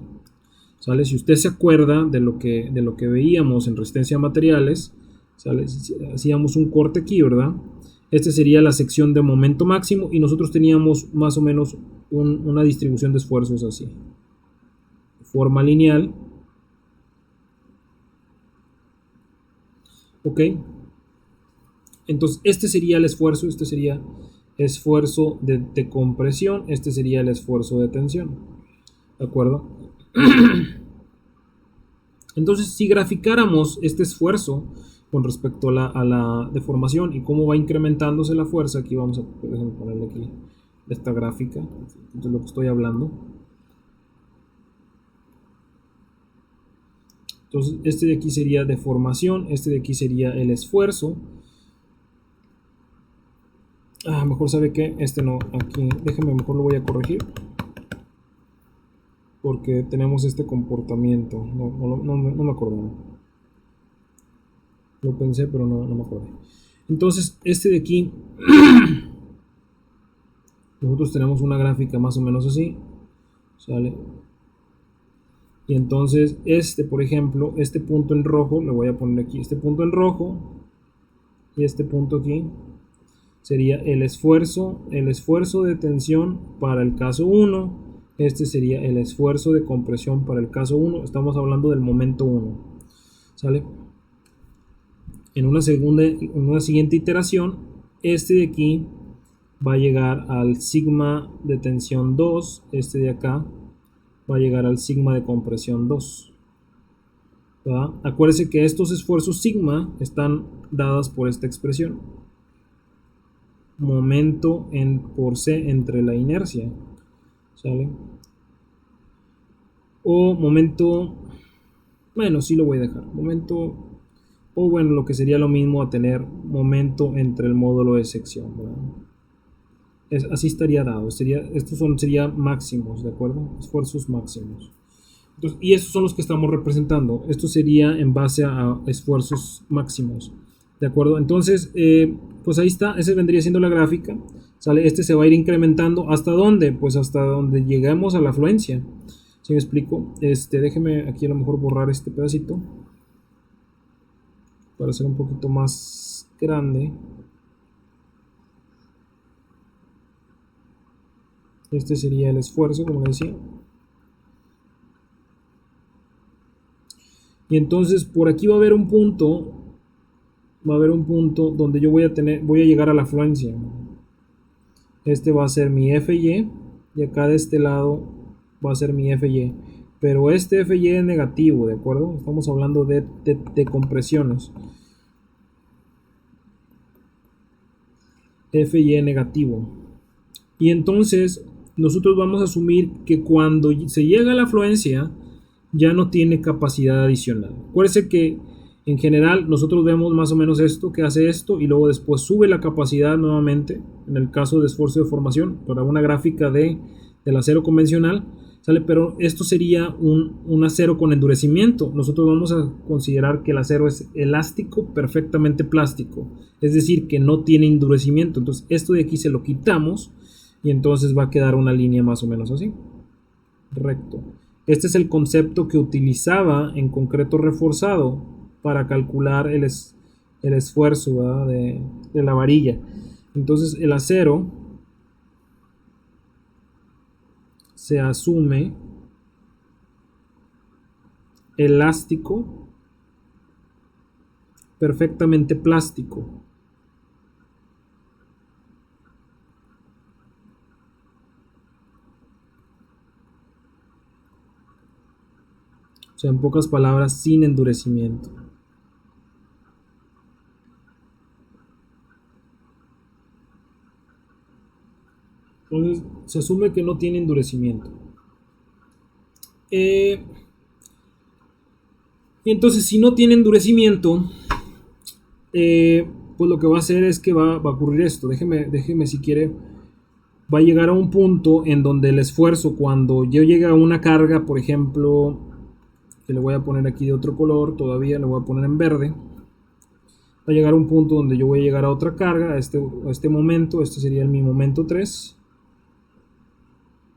¿sale? Si usted se acuerda de lo que veíamos en resistencia a materiales, ¿sale? Hacíamos un corte aquí, ¿verdad? Esta sería la sección de momento máximo y nosotros teníamos más o menos una distribución de esfuerzos así. Forma lineal. ¿Ok? Entonces, este sería el esfuerzo, este sería esfuerzo de compresión, este sería el esfuerzo de tensión. ¿De acuerdo? Entonces, si graficáramos este esfuerzo con respecto a la deformación y cómo va incrementándose la fuerza, aquí vamos a ponerle aquí esta gráfica, de lo que estoy hablando. Entonces, este de aquí sería deformación, este de aquí sería el esfuerzo. Mejor sabe que este no, aquí, déjame, mejor lo voy a corregir. Porque tenemos este comportamiento, no me acuerdo. Lo pensé, pero no me acuerdo. Entonces, este de aquí, nosotros tenemos una gráfica más o menos así, ¿sale? Y entonces, por ejemplo, este punto en rojo, le voy a poner aquí, este punto en rojo, y este punto aquí, sería el esfuerzo de tensión para el caso 1, este sería el esfuerzo de compresión para el caso 1, estamos hablando del momento 1, ¿sale? En una siguiente iteración, este de aquí va a llegar al sigma de tensión 2, este de acá va a llegar al sigma de compresión 2. ¿Verdad? Acuérdense que estos esfuerzos sigma están dadas por esta expresión. Momento por C entre la inercia, ¿sale? O momento, bueno, sí lo voy a dejar, momento, o bueno, lo que sería lo mismo a tener momento entre el módulo de sección, ¿verdad? Así estaría dado, estos serían máximos, ¿de acuerdo? Esfuerzos máximos. Entonces, y estos son los que estamos representando, esto sería en base a esfuerzos máximos. ¿De acuerdo? Entonces, pues ahí está, esa vendría siendo la gráfica, ¿sale? Este se va a ir incrementando, ¿hasta dónde? Pues hasta donde lleguemos a la afluencia, ¿sí me explico? Déjeme aquí a lo mejor borrar este pedacito, para hacer un poquito más grande. Este sería el esfuerzo, como decía. Y entonces, por aquí va a haber un punto donde yo voy a llegar a la afluencia. Este va a ser mi FY y acá de este lado va a ser mi FY, pero este FY es negativo, ¿de acuerdo? Estamos hablando de compresiones. FY negativo. Y entonces nosotros vamos a asumir que cuando se llega a la afluencia ya no tiene capacidad adicional. Acuérdense que en general nosotros vemos más o menos esto, que hace esto y luego después sube la capacidad nuevamente en el caso de esfuerzo de formación para una gráfica del acero convencional, ¿sale? Pero esto sería un acero con endurecimiento. Nosotros vamos a considerar que el acero es elástico, perfectamente plástico, es decir, que no tiene endurecimiento. Entonces esto de aquí se lo quitamos y entonces va a quedar una línea más o menos así, recto. Este es el concepto que utilizaba en concreto reforzado para calcular el esfuerzo, ¿verdad?, de la varilla. Entonces el acero se asume elástico, perfectamente plástico. O sea, en pocas palabras, sin endurecimiento. Entonces, se asume que no tiene endurecimiento. Y entonces, si no tiene endurecimiento, pues lo que va a hacer es que va a ocurrir esto. Déjeme si quiere. Va a llegar a un punto en donde el esfuerzo, cuando yo llegue a una carga, por ejemplo, que le voy a poner aquí de otro color, todavía le voy a poner en verde, va a llegar a un punto donde yo voy a llegar a otra carga, a este momento, este sería mi momento 3.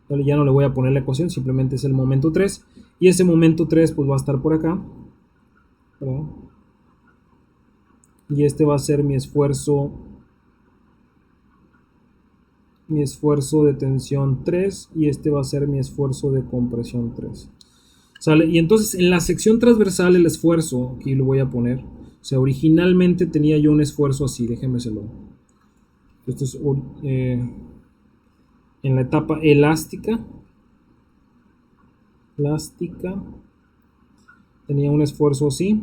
Vale, ya no le voy a poner la ecuación, simplemente es el momento 3. Y ese momento 3 pues va a estar por acá, ¿verdad? Y este va a ser mi esfuerzo de tensión 3 y este va a ser mi esfuerzo de compresión 3. ¿Sale? Y entonces en la sección transversal el esfuerzo, aquí lo voy a poner, o sea, originalmente tenía yo un esfuerzo así, déjenmeselo. Esto es en la etapa elástica, tenía un esfuerzo así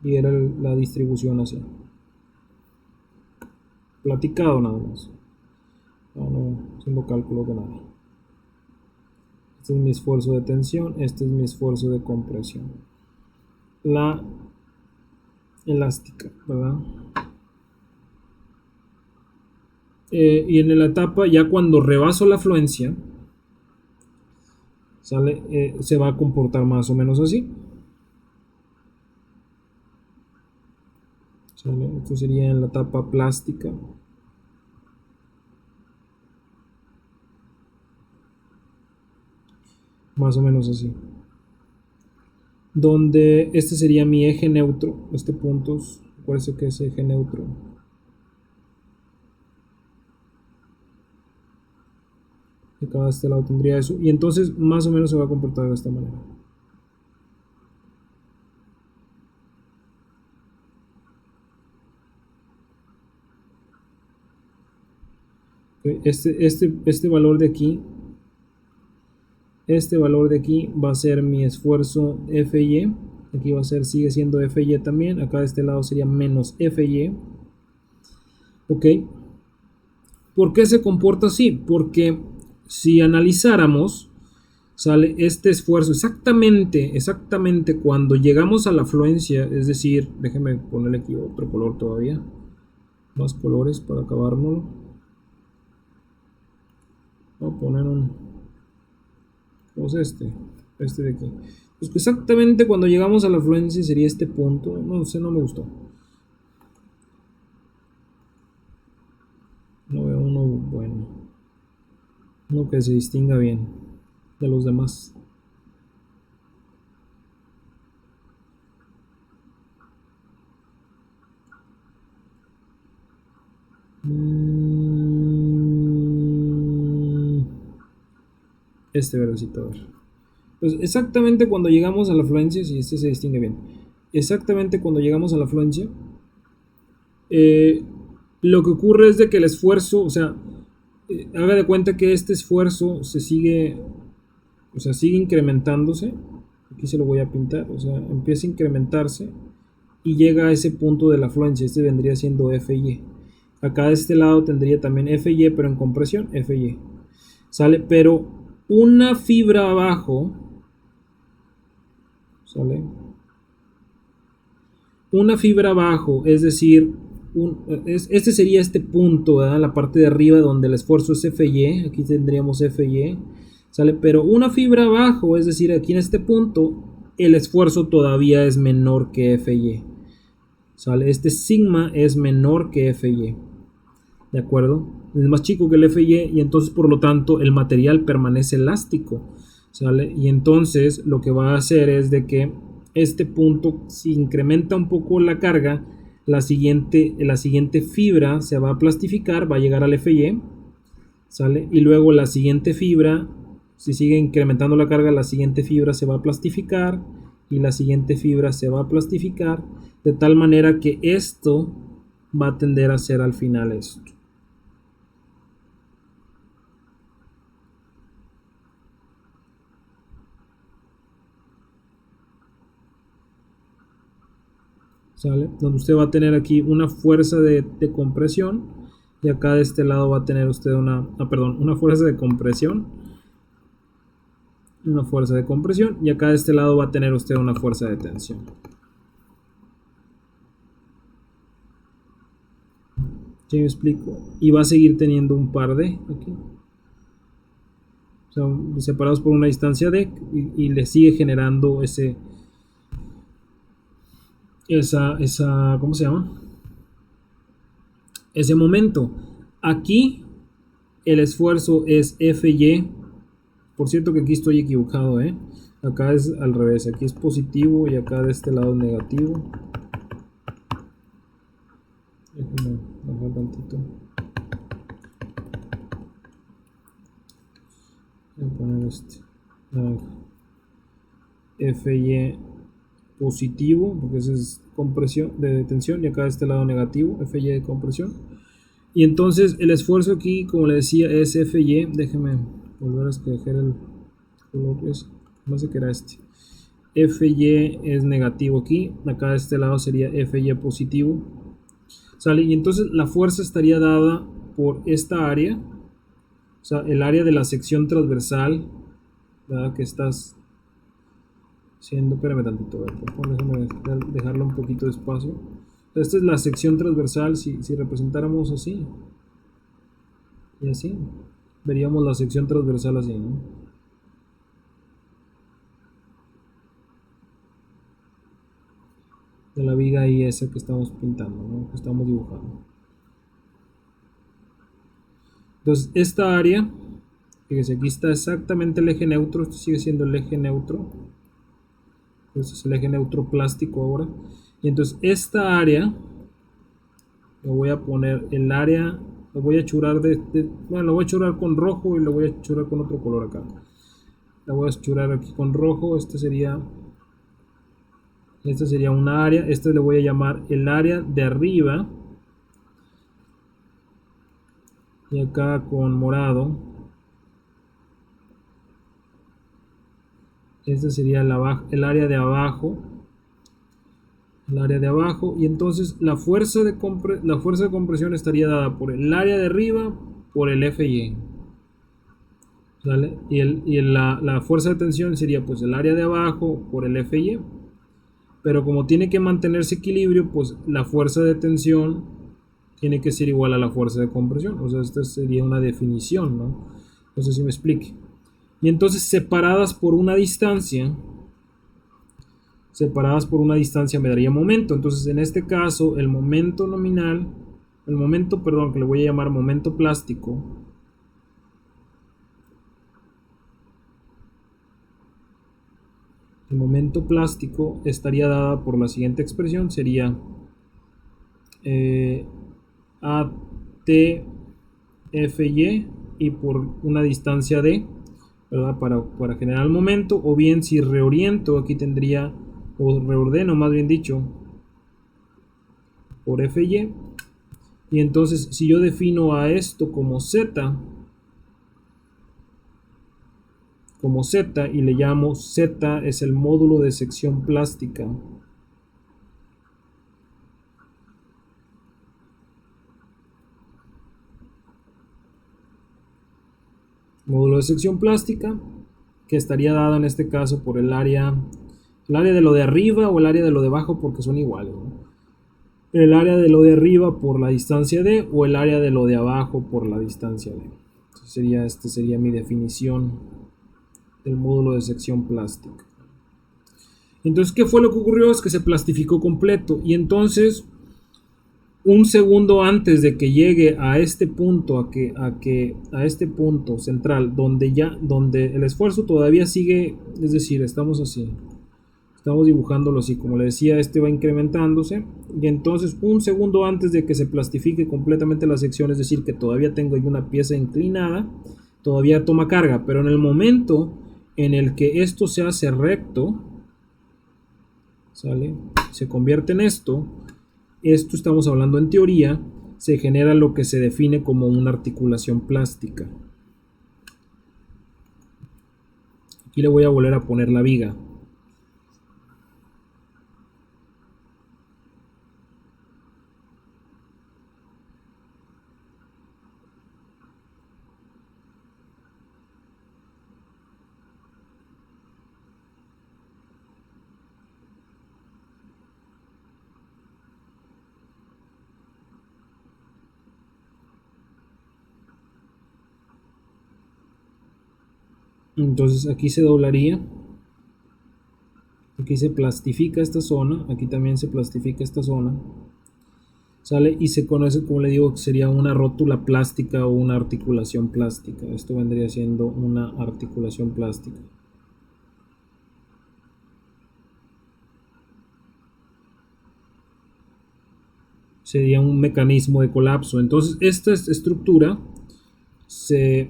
y era la distribución así. Platicado nada más. No haciendo cálculos de nada. Este es mi esfuerzo de tensión, este es mi esfuerzo de compresión. La elástica, ¿verdad? Y en la etapa, ya cuando rebaso la fluencia, ¿sale? Se va a comportar más o menos así. ¿Sale? Esto sería en la etapa plástica. Más o menos así. Donde este sería mi eje neutro. Este punto, parece que es eje neutro. Y cada este lado tendría eso. Y entonces más o menos se va a comportar de esta manera. Este valor de aquí, va a ser mi esfuerzo FY. Aquí va a ser, sigue siendo FY también. Acá de este lado sería menos FY. Ok. ¿Por qué se comporta así? Porque si analizáramos, sale este esfuerzo exactamente cuando llegamos a la fluencia, es decir, déjenme ponerle aquí otro color todavía, más colores para acabárnoslo. Voy a poner pues este de aquí. Pues exactamente cuando llegamos a la fluencia sería este punto. No sé, no me gustó. No veo uno bueno. Uno que se distinga bien de los demás. Este verdecito, a ver. Pues exactamente cuando llegamos a la fluencia, si este se distingue bien, exactamente cuando llegamos a la fluencia, lo que ocurre es de que el esfuerzo, o sea, haga de cuenta que este esfuerzo sigue incrementándose. Aquí se lo voy a pintar, o sea, empieza a incrementarse y llega a ese punto de la fluencia. Este vendría siendo FY. Acá de este lado tendría también FY, pero en compresión, FY. ¿Sale? Pero una fibra abajo, ¿sale? Una fibra abajo, es decir, este sería este punto, ¿verdad? La parte de arriba donde el esfuerzo es FY. Aquí tendríamos FY. ¿Sale? Pero una fibra abajo, es decir, aquí en este punto, el esfuerzo todavía es menor que FY. ¿Sale? Este sigma es menor que FY. ¿De acuerdo? Es más chico que el FY y entonces por lo tanto el material permanece elástico. ¿sale? Y entonces lo que va a hacer es de que este punto, si incrementa un poco la carga, la siguiente fibra se va a plastificar, va a llegar al FY, ¿sale? Y luego la siguiente fibra, si sigue incrementando la carga, la siguiente fibra se va a plastificar y la siguiente fibra se va a plastificar, de tal manera que esto va a tender a ser al final esto. ¿Sale? Donde usted va a tener aquí una fuerza de compresión y acá de este lado va a tener usted una fuerza de compresión, y acá de este lado va a tener usted una fuerza de tensión. ¿Sí me explico? Y va a seguir teniendo un par de aquí, o sea, separados por una distancia d, y le sigue generando ¿cómo se llama? Ese momento. Aquí el esfuerzo es Fy. Por cierto que aquí estoy equivocado, ¿eh? Acá es al revés, aquí es positivo y acá de este lado es negativo. Déjame bajar tantito. Voy a poner Fy positivo, porque ese es compresión de tensión, y acá de este lado negativo, Fy de compresión. Y entonces el esfuerzo aquí, como le decía, es Fy. Déjeme volver a escoger el color, no sé qué era este. Fy es negativo aquí, acá de este lado sería Fy positivo, ¿sale? Y entonces la fuerza estaría dada por esta área, o sea, el área de la sección transversal, ¿verdad? Que estás siendo, espérame tantito, déjame dejarlo un poquito de espacio. Esta es la sección transversal. Si representáramos así y así, veríamos la sección transversal así, ¿no? De la viga y esa que estamos pintando, ¿no? Que estamos dibujando. Entonces esta área, fíjese, aquí está exactamente el eje neutro, esto sigue siendo el eje neutro, este es el eje neutro plástico ahora, y entonces esta área, le voy a poner el área, lo voy a churar bueno, lo voy a churar con rojo y lo voy a churar con otro color acá. La voy a churar aquí con rojo, esta sería una área, este le voy a llamar el área de arriba, y acá con morado, este sería el área de abajo, y entonces la fuerza de compresión estaría dada por el área de arriba por el Fy, ¿vale? Y la fuerza de tensión sería pues el área de abajo por el Fy, pero como tiene que mantenerse equilibrio, pues la fuerza de tensión tiene que ser igual a la fuerza de compresión. O sea, esta sería una definición, ¿no? No sé si me explique. Y entonces separadas por una distancia me daría momento. Entonces en este caso el momento nominal, que le voy a llamar momento plástico, estaría dada por la siguiente expresión, sería ATFY y por una distancia D, ¿verdad? Para generar el momento, o bien si reoriento, aquí tendría, o reordeno más bien dicho, por Fy, y entonces si yo defino a esto como Z, y le llamo Z es el módulo de sección plástica, que estaría dado en este caso por el área de lo de arriba o el área de lo de abajo, porque son iguales, ¿no? El área de lo de arriba por la distancia D o el área de lo de abajo por la distancia D. Entonces sería mi definición del módulo de sección plástica. Entonces, ¿qué fue lo que ocurrió? Es que se plastificó completo, y entonces un segundo antes de que llegue a este punto, a este punto central, donde el esfuerzo todavía sigue, es decir, estamos así, estamos dibujándolo así, como le decía, este va incrementándose, y entonces un segundo antes de que se plastifique completamente la sección, es decir, que todavía tengo ahí una pieza inclinada, todavía toma carga, pero en el momento en el que esto se hace recto, ¿sale? Se convierte en esto estamos hablando en teoría, se genera lo que se define como una articulación plástica. Aquí le voy a volver a poner la viga. Entonces aquí se doblaría, aquí se plastifica esta zona, aquí también se plastifica esta zona, sale y se conoce, como le digo, que sería una rótula plástica o una articulación plástica. Esto vendría siendo una articulación plástica. Sería un mecanismo de colapso. Entonces esta estructura se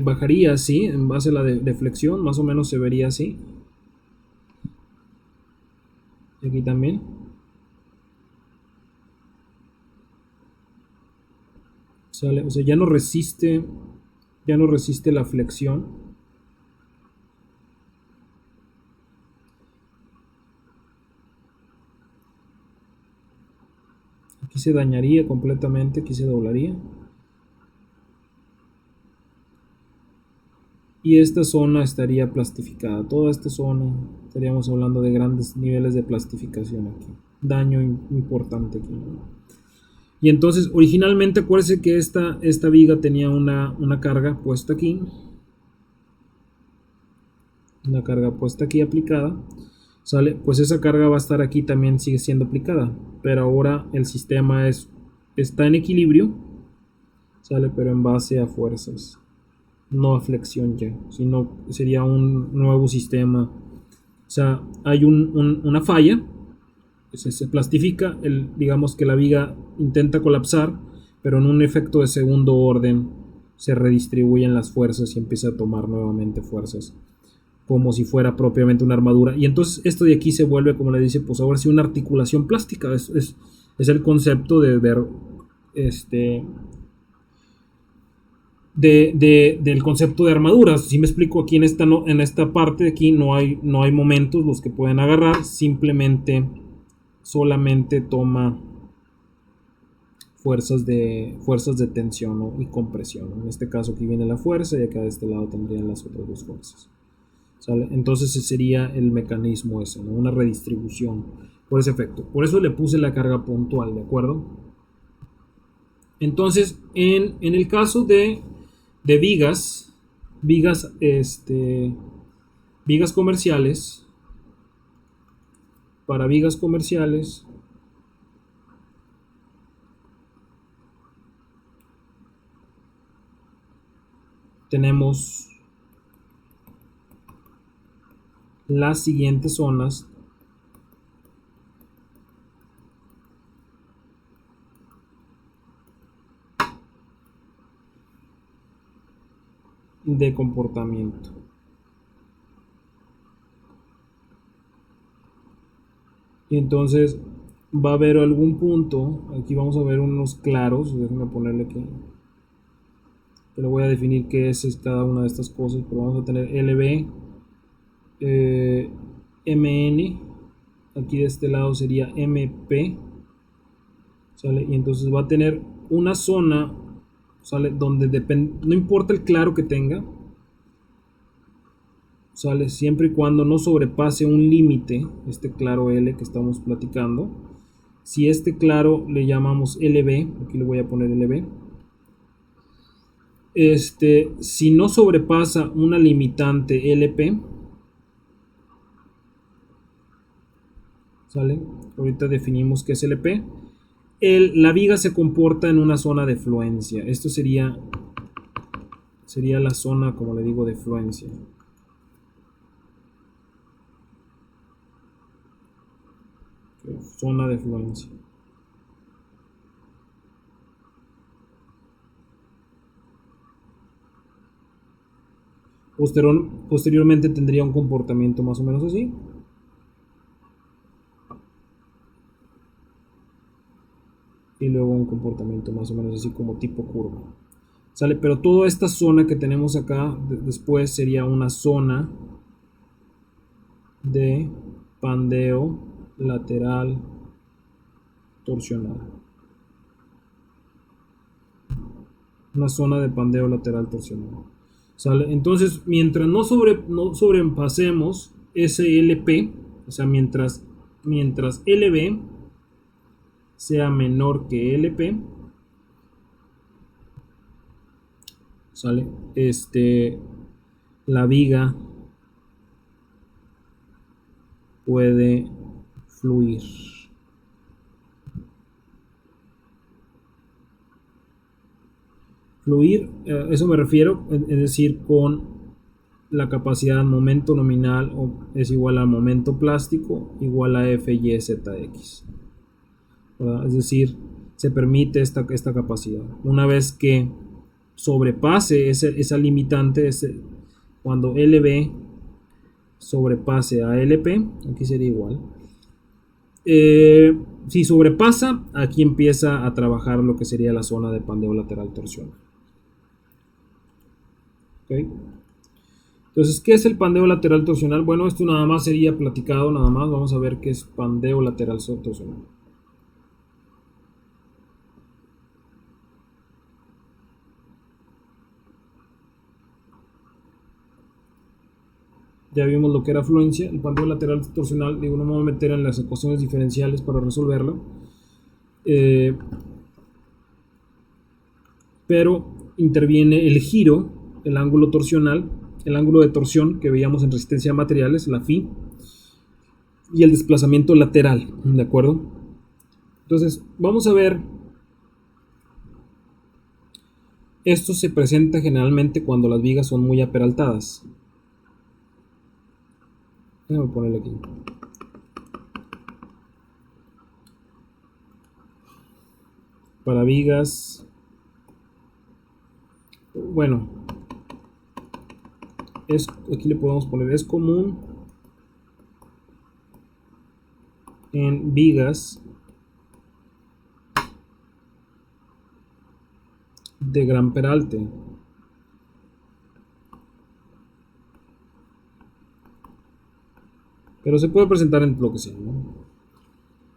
bajaría así en base a la deflexión, más o menos se vería así. Aquí también. ¿Sale? O sea, ya no resiste la flexión. Aquí se dañaría completamente, aquí se doblaría. Y esta zona estaría plastificada. Toda esta zona, estaríamos hablando de grandes niveles de plastificación aquí. Daño importante aquí, ¿no? Y entonces, originalmente, acuérdense que esta viga tenía una carga puesta aquí. Una carga puesta aquí aplicada. ¿Sale? Pues esa carga va a estar aquí, también sigue siendo aplicada. Pero ahora el sistema está en equilibrio. ¿Sale? Pero en base a fuerzas. No a flexión ya, sino sería un nuevo sistema. O sea, hay una falla, se plastifica, digamos que la viga intenta colapsar, pero en un efecto de segundo orden se redistribuyen las fuerzas y empieza a tomar nuevamente fuerzas, como si fuera propiamente una armadura. Y entonces esto de aquí se vuelve, como le dice, pues ahora sí una articulación plástica. Es el concepto de ver del concepto de armaduras. Si me explico, aquí en esta parte de aquí no hay momentos los que pueden agarrar, solamente toma fuerzas de tensión, ¿no? Y compresión, ¿no? En este caso aquí viene la fuerza y acá de este lado tendrían las otras dos fuerzas. ¿Sale? Entonces ese sería el mecanismo ese, ¿no? Una redistribución por ese efecto. Por eso le puse la carga puntual, ¿de acuerdo? Entonces, en el caso de vigas comerciales, para vigas comerciales tenemos las siguientes zonas de comportamiento. Y entonces va a haber algún punto, aquí vamos a ver unos claros, déjenme ponerle aquí, pero voy a definir qué es cada una de estas cosas, pero vamos a tener LB, MN, aquí de este lado sería MP, ¿sale? Y entonces va a tener una zona, ¿sale? Donde no importa el claro que tenga, ¿sale? Siempre y cuando no sobrepase un límite, este claro L que estamos platicando. Si este claro le llamamos LB, aquí le voy a poner LB. Si no sobrepasa una limitante LP, ¿sale? Ahorita definimos qué es LP. La viga se comporta en una zona de fluencia. Esto sería la zona, como le digo, de fluencia. Zona de fluencia. Posteriormente tendría un comportamiento más o menos así. Y luego un comportamiento más o menos así como tipo curva. ¿Sale? Pero toda esta zona que tenemos acá después sería una zona de pandeo lateral torsional. Una zona de pandeo lateral torsional. ¿Sale? Entonces, mientras no sobrepasemos SLP, o sea, mientras LB sea menor que LP, ¿sale? La viga puede fluir. Fluir, eso me refiero, es decir, con la capacidad momento nominal es igual al momento plástico igual a FYZX. ¿Verdad? Es decir, se permite esta capacidad. Una vez que sobrepase esa limitante, cuando LB sobrepase a LP, aquí sería igual. Si sobrepasa, aquí empieza a trabajar lo que sería la zona de pandeo lateral torsional. ¿Okay? Entonces, ¿qué es el pandeo lateral torsional? Bueno, esto nada más sería platicado, nada más. Vamos a ver qué es pandeo lateral torsional. Ya vimos lo que era fluencia. El pandeo lateral torsional, digo, no me voy a meter en las ecuaciones diferenciales para resolverlo. Pero interviene el giro, el ángulo torsional, el ángulo de torsión que veíamos en resistencia a materiales, la phi, y el desplazamiento lateral, ¿de acuerdo? Entonces, vamos a ver. Esto se presenta generalmente cuando las vigas son muy aperaltadas. Déjame ponerle aquí. Para vigas, bueno, aquí le podemos poner, es común en vigas de gran peralte. Pero se puede presentar en lo que sea, ¿no?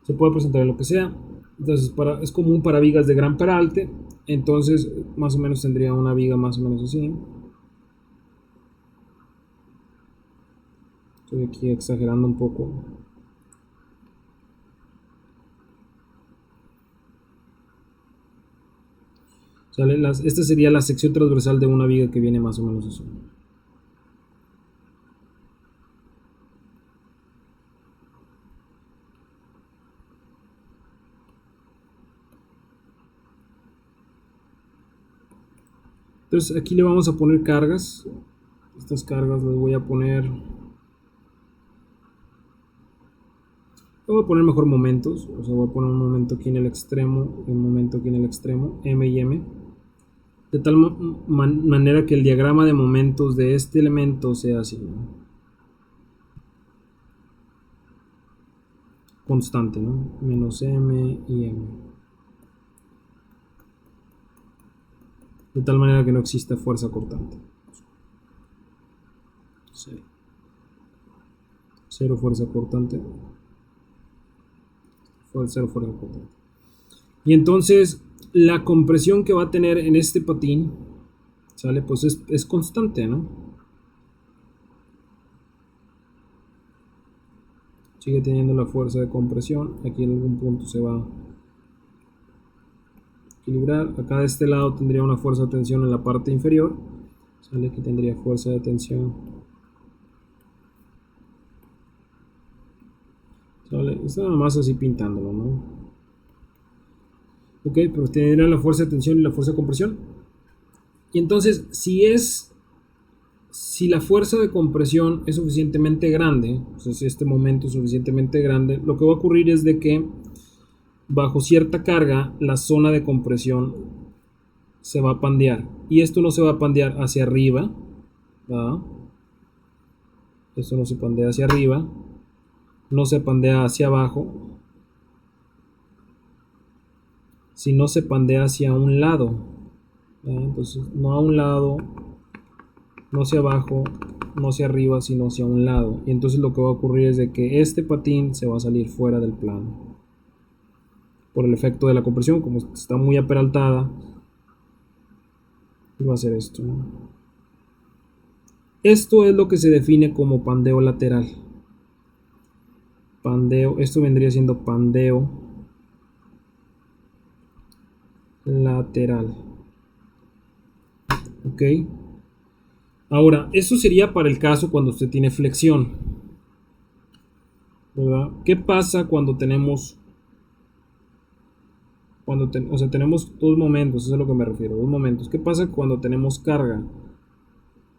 Se puede presentar en lo que sea. Entonces, es común para vigas de gran peralte. Entonces, más o menos tendría una viga más o menos así. Estoy aquí exagerando un poco. ¿Sale? Esta sería la sección transversal de una viga que viene más o menos así. Entonces aquí le vamos a poner cargas. Estas cargas las voy a poner. Voy a poner mejor momentos. O sea, voy a poner un momento aquí en el extremo y un momento aquí en el extremo, M y M. De tal manera que el diagrama de momentos de este elemento sea así, ¿no? Constante, ¿no? Menos M y M. De tal manera que no exista fuerza cortante. Cero fuerza cortante. Cero fuerza cortante. Y entonces la compresión que va a tener en este patín, ¿sale? Pues es constante, ¿no? Sigue teniendo la fuerza de compresión. Aquí en algún punto se va a equilibrar. Acá de este lado tendría una fuerza de tensión en la parte inferior. ¿Sale? Aquí tendría fuerza de tensión. ¿Sale? Está nada más así pintándolo, ¿no? Ok, pero tendría la fuerza de tensión y la fuerza de compresión. Y entonces, si la fuerza de compresión es suficientemente grande, o sea, si este momento es suficientemente grande, lo que va a ocurrir es de que bajo cierta carga, la zona de compresión se va a pandear. Y esto no se va a pandear hacia arriba, ¿verdad? Esto no se pandea hacia arriba, no se pandea hacia abajo, sino se pandea hacia un lado, ¿verdad? Entonces, no a un lado, no hacia abajo, no hacia arriba, sino hacia un lado. Y entonces lo que va a ocurrir es de que este patín se va a salir fuera del plano. Por el efecto de la compresión, como está muy aperaltada, va a hacer esto, ¿no? Esto es lo que se define como pandeo lateral. Pandeo, esto vendría siendo pandeo lateral. Ok. Ahora, eso sería para el caso cuando usted tiene flexión, ¿verdad? ¿Qué pasa cuando tenemos, o sea, tenemos dos momentos, eso es a lo que me refiero, dos momentos? ¿Qué pasa cuando tenemos carga?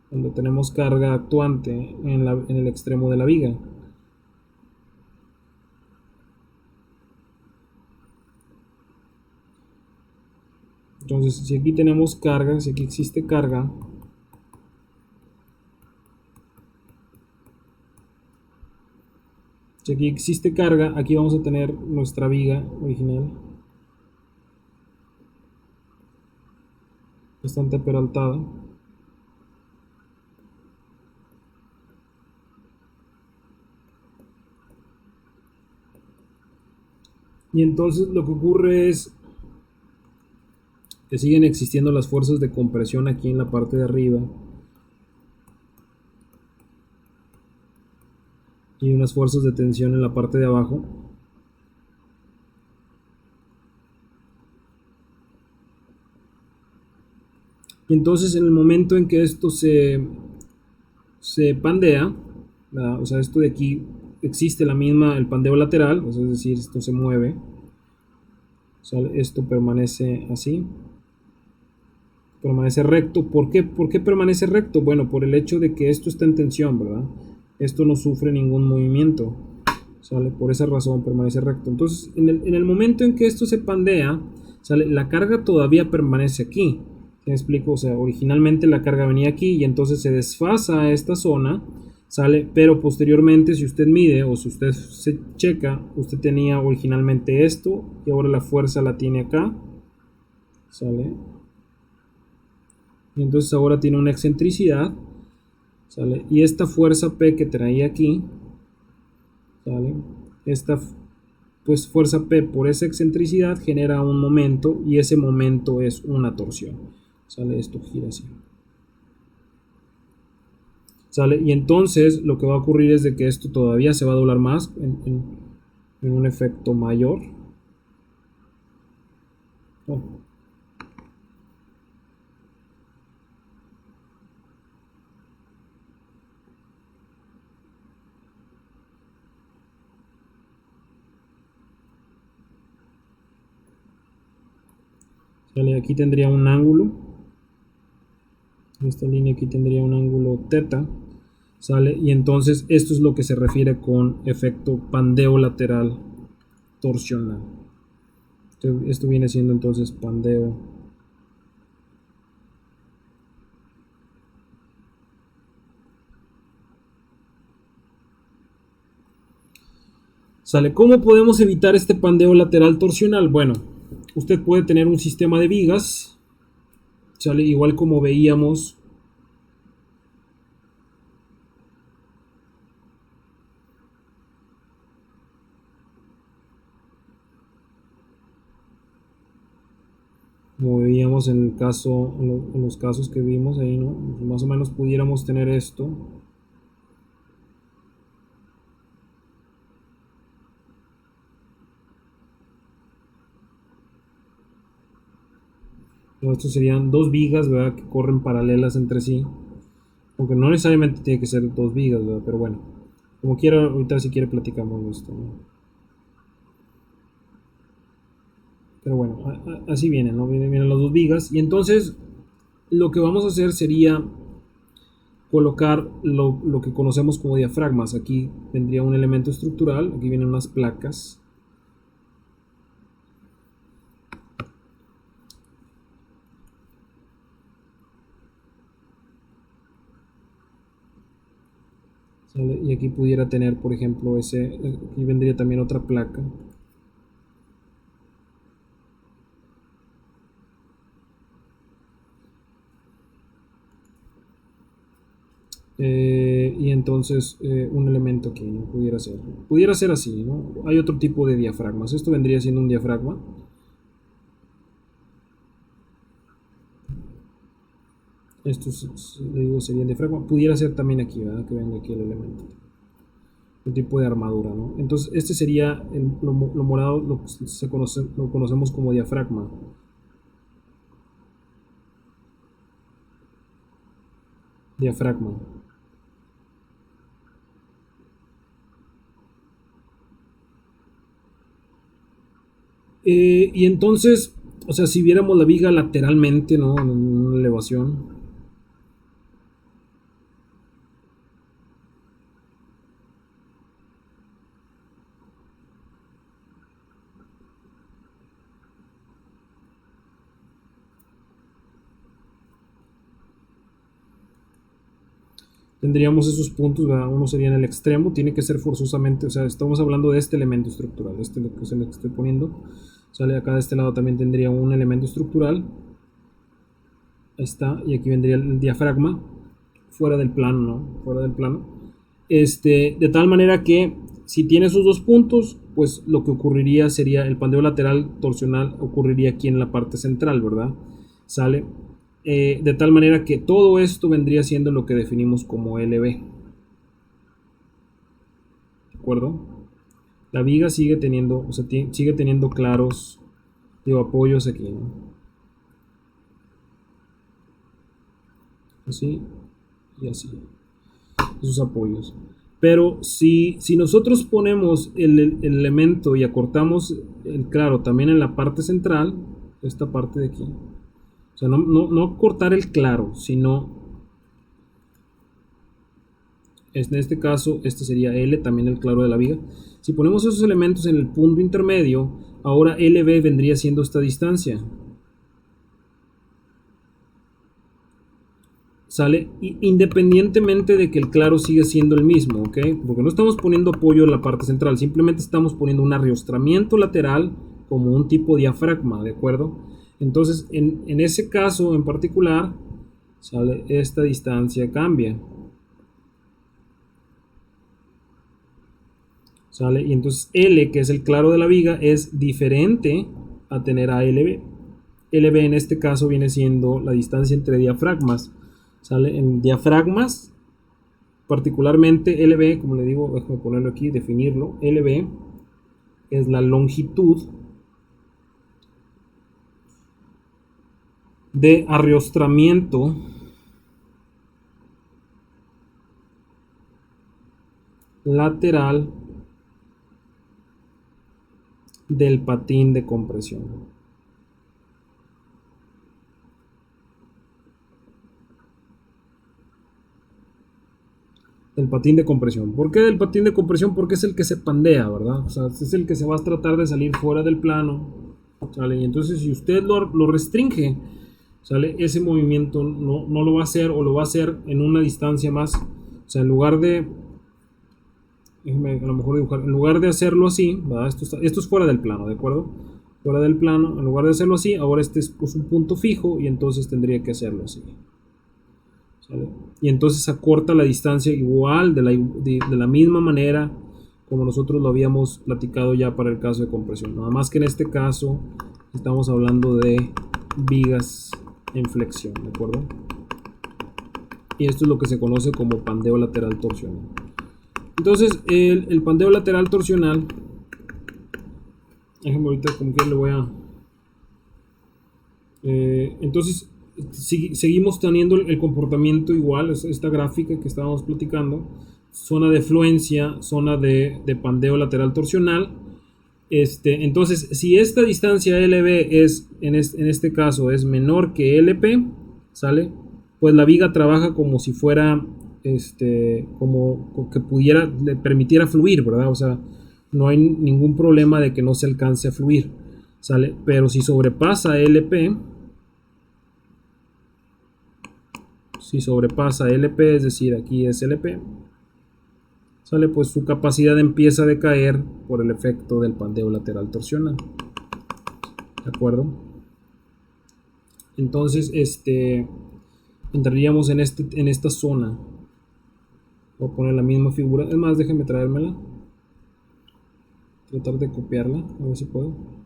Cuando tenemos carga actuante en el extremo de la viga. Entonces, si aquí tenemos carga, si aquí existe carga, si aquí existe carga, aquí vamos a tener nuestra viga original, bastante peraltada. Y entonces lo que ocurre es que siguen existiendo las fuerzas de compresión aquí en la parte de arriba y unas fuerzas de tensión en la parte de abajo. Y entonces en el momento en que esto se pandea, ¿verdad? O sea, esto de aquí existe el pandeo lateral, o sea, es decir, esto se mueve, o sea, esto permanece así, permanece recto. ¿Por qué? ¿Por qué permanece recto? Bueno, por el hecho de que esto está en tensión, ¿verdad? Esto no sufre ningún movimiento, ¿sale? Por esa razón permanece recto. Entonces, en el momento en que esto se pandea, ¿sale? La carga todavía permanece aquí. ¿Me explico? O sea, originalmente la carga venía aquí y entonces se desfasa esta zona, ¿sale? Pero posteriormente, si usted mide o si usted se checa, usted tenía originalmente esto y ahora la fuerza la tiene acá, ¿sale? Y entonces ahora tiene una excentricidad, ¿sale? Y esta fuerza P que traía aquí, ¿sale? Esta pues fuerza P por esa excentricidad genera un momento y ese momento es una torsión, ¿sale? Esto gira así, ¿sale? Y entonces lo que va a ocurrir es de que esto todavía se va a doblar más en un efecto mayor. Oh. ¿Sale? Aquí tendría un ángulo, esta línea aquí tendría un ángulo teta, ¿sale? Y entonces esto es lo que se refiere con efecto pandeo lateral torsional. Esto viene siendo entonces pandeo. ¿Sale? ¿Cómo podemos evitar este pandeo lateral torsional? Bueno, usted puede tener un sistema de vigas, ¿sale? Igual como veíamos en el caso, en los casos que vimos ahí, ¿no? Más o menos pudiéramos tener esto. No, estos serían dos vigas, ¿verdad? Que corren paralelas entre sí. Aunque no necesariamente tiene que ser dos vigas, ¿verdad? Pero bueno, como quiera, ahorita si quiere platicamos de esto, ¿no? Pero bueno, así vienen, ¿no? Vienen las dos vigas. Y entonces lo que vamos a hacer sería colocar lo que conocemos como diafragmas. Aquí vendría un elemento estructural, aquí vienen unas placas. ¿Sale? Y aquí pudiera tener, por ejemplo, aquí vendría también otra placa. Y entonces un elemento aquí, ¿no? Pudiera ser así, ¿no? Hay otro tipo de diafragmas. Esto vendría siendo un diafragma. Estos, le digo, serían diafragma. Pudiera ser también aquí, ¿verdad? Que venga aquí el elemento. Un tipo de armadura, ¿no? Entonces, este sería lo morado, lo conocemos como diafragma. Diafragma. Y entonces, o sea, si viéramos la viga lateralmente, ¿no? En una elevación. Tendríamos esos puntos, ¿verdad? Uno sería en el extremo, tiene que ser forzosamente, o sea, estamos hablando de este elemento estructural, este es lo que es el que estoy poniendo. Sale acá de este lado también tendría un elemento estructural. Ahí está, y aquí vendría el diafragma, fuera del plano, ¿no? Fuera del plano. De tal manera que si tiene esos dos puntos, pues lo que ocurriría sería el pandeo lateral torsional ocurriría aquí en la parte central, ¿verdad? Sale. De tal manera que todo esto vendría siendo lo que definimos como LB. ¿De acuerdo? La viga sigue teniendo, o sea, sigue teniendo claros, digo, apoyos aquí, ¿no? Así y así. Esos apoyos. Pero si nosotros ponemos el elemento y acortamos el claro también en la parte central, esta parte de aquí, o sea, no cortar el claro, sino en este caso, este sería L, también el claro de la viga. Si ponemos esos elementos en el punto intermedio, ahora LB vendría siendo esta distancia. Sale independientemente de que el claro sigue siendo el mismo, ¿ok? Porque no estamos poniendo apoyo en la parte central, simplemente estamos poniendo un arriostramiento lateral como un tipo de diafragma, ¿de acuerdo? Entonces, en ese caso en particular, sale esta distancia cambia. ¿Sale? Y entonces L, que es el claro de la viga, es diferente a tener a LB. LB en este caso viene siendo la distancia entre diafragmas. ¿Sale? En diafragmas, particularmente LB, como le digo, déjame ponerlo aquí, definirlo. LB es la longitud de arriostramiento lateral del patín de compresión. El patín de compresión. ¿Por qué del patín de compresión? Porque es el que se pandea, ¿verdad? O sea, es el que se va a tratar de salir fuera del plano, ¿sale? Y entonces si usted lo restringe, ¿sale? Ese movimiento no lo va a hacer o lo va a hacer en una distancia más. O sea, en lugar de, déjeme a lo mejor dibujar, en lugar de hacerlo así, ¿verdad? Esto es fuera del plano, ¿de acuerdo? Fuera del plano, en lugar de hacerlo así, ahora este es un punto fijo y entonces tendría que hacerlo así. ¿Sale? Y entonces acorta la distancia igual, de la misma manera como nosotros lo habíamos platicado ya para el caso de compresión. Nada más que en este caso estamos hablando de vigas en flexión, ¿de acuerdo? Y esto es lo que se conoce como pandeo lateral torsional. Entonces, el pandeo lateral torsional, déjenme ahorita como que le voy a... entonces, seguimos teniendo el comportamiento igual, esta gráfica que estábamos platicando, zona de fluencia, zona de pandeo lateral torsional, Entonces, si esta distancia LB es, en este caso, es menor que LP, ¿sale? Pues la viga trabaja como si fuera, como que pudiera, le permitiera fluir, ¿verdad? O sea, no hay ningún problema de que no se alcance a fluir, ¿sale? Pero si sobrepasa LP, es decir, aquí es LP, ¿sale? Pues su capacidad empieza a decaer por el efecto del pandeo lateral torsional, ¿de acuerdo? Entonces, entraríamos en esta zona. Voy a poner la misma figura. Es más, déjenme traérmela. Tratar de copiarla. A ver si puedo.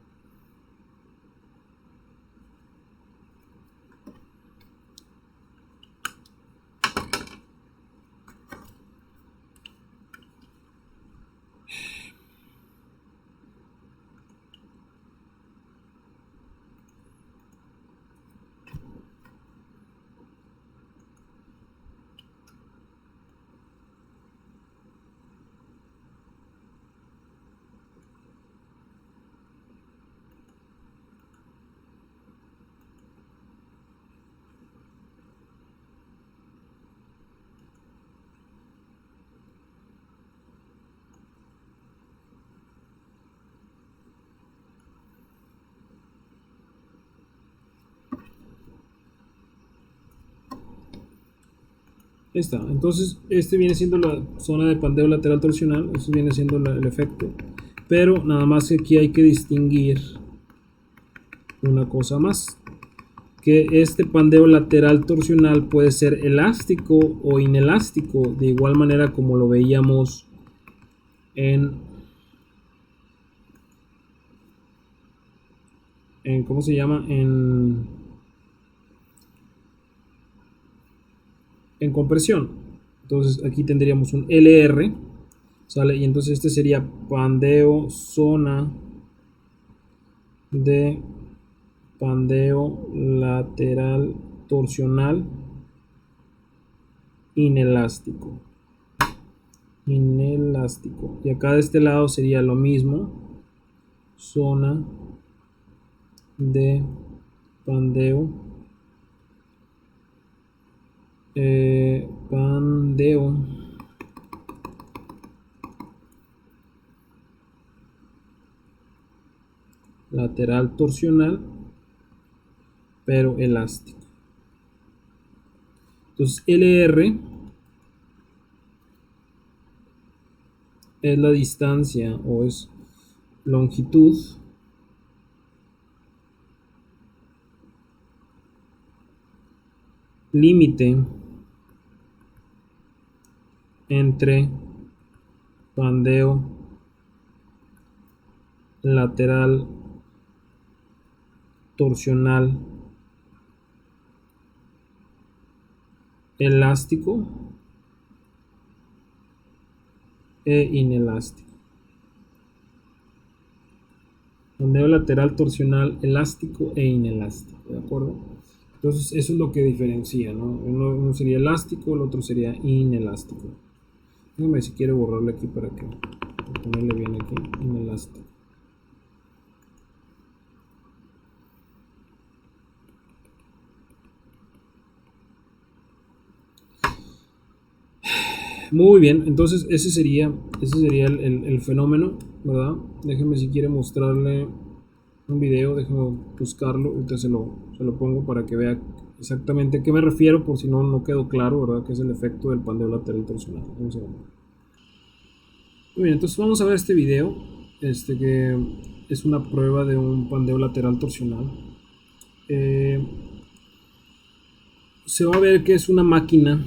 Ahí está. Entonces, viene siendo la zona de pandeo lateral torsional. Eso viene siendo el efecto. Pero nada más que aquí hay que distinguir una cosa más. Que este pandeo lateral torsional puede ser elástico o inelástico. De igual manera como lo veíamos ¿cómo se llama? En compresión. Entonces aquí tendríamos un LR, ¿sale? Y entonces este sería pandeo, zona de pandeo lateral torsional inelástico. Inelástico. Y acá de este lado sería lo mismo. Zona de pandeo. Pandeo lateral torsional, pero elástico. Entonces LR es la distancia o es longitud límite entre pandeo lateral torsional elástico e inelástico. Pandeo lateral torsional elástico e inelástico, ¿de acuerdo? Entonces eso es lo que diferencia, ¿no? Uno sería elástico, el otro sería inelástico. Déjame si quiero borrarle aquí para que ponerle bien aquí, inelástico. Muy bien, entonces ese sería el fenómeno, ¿verdad? Déjeme si quiere mostrarle un video, déjeme buscarlo, ahorita se lo pongo para que vea exactamente a qué me refiero, por si no quedó claro, ¿verdad? Que es el efecto del pandeo lateral torsional. Vamos a ver. Muy bien, entonces vamos a ver este video, que es una prueba de un pandeo lateral torsional. Se va a ver que es una máquina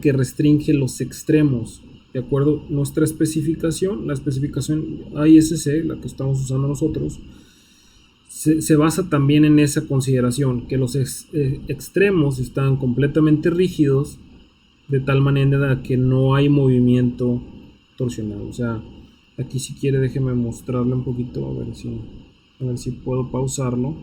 que restringe los extremos, de acuerdo. Nuestra especificación, la especificación ISC, la que estamos usando nosotros, se basa también en esa consideración, que los extremos están completamente rígidos, de tal manera que no hay movimiento torsional. O sea, aquí si quiere déjeme mostrarle un poquito, a ver si puedo pausarlo.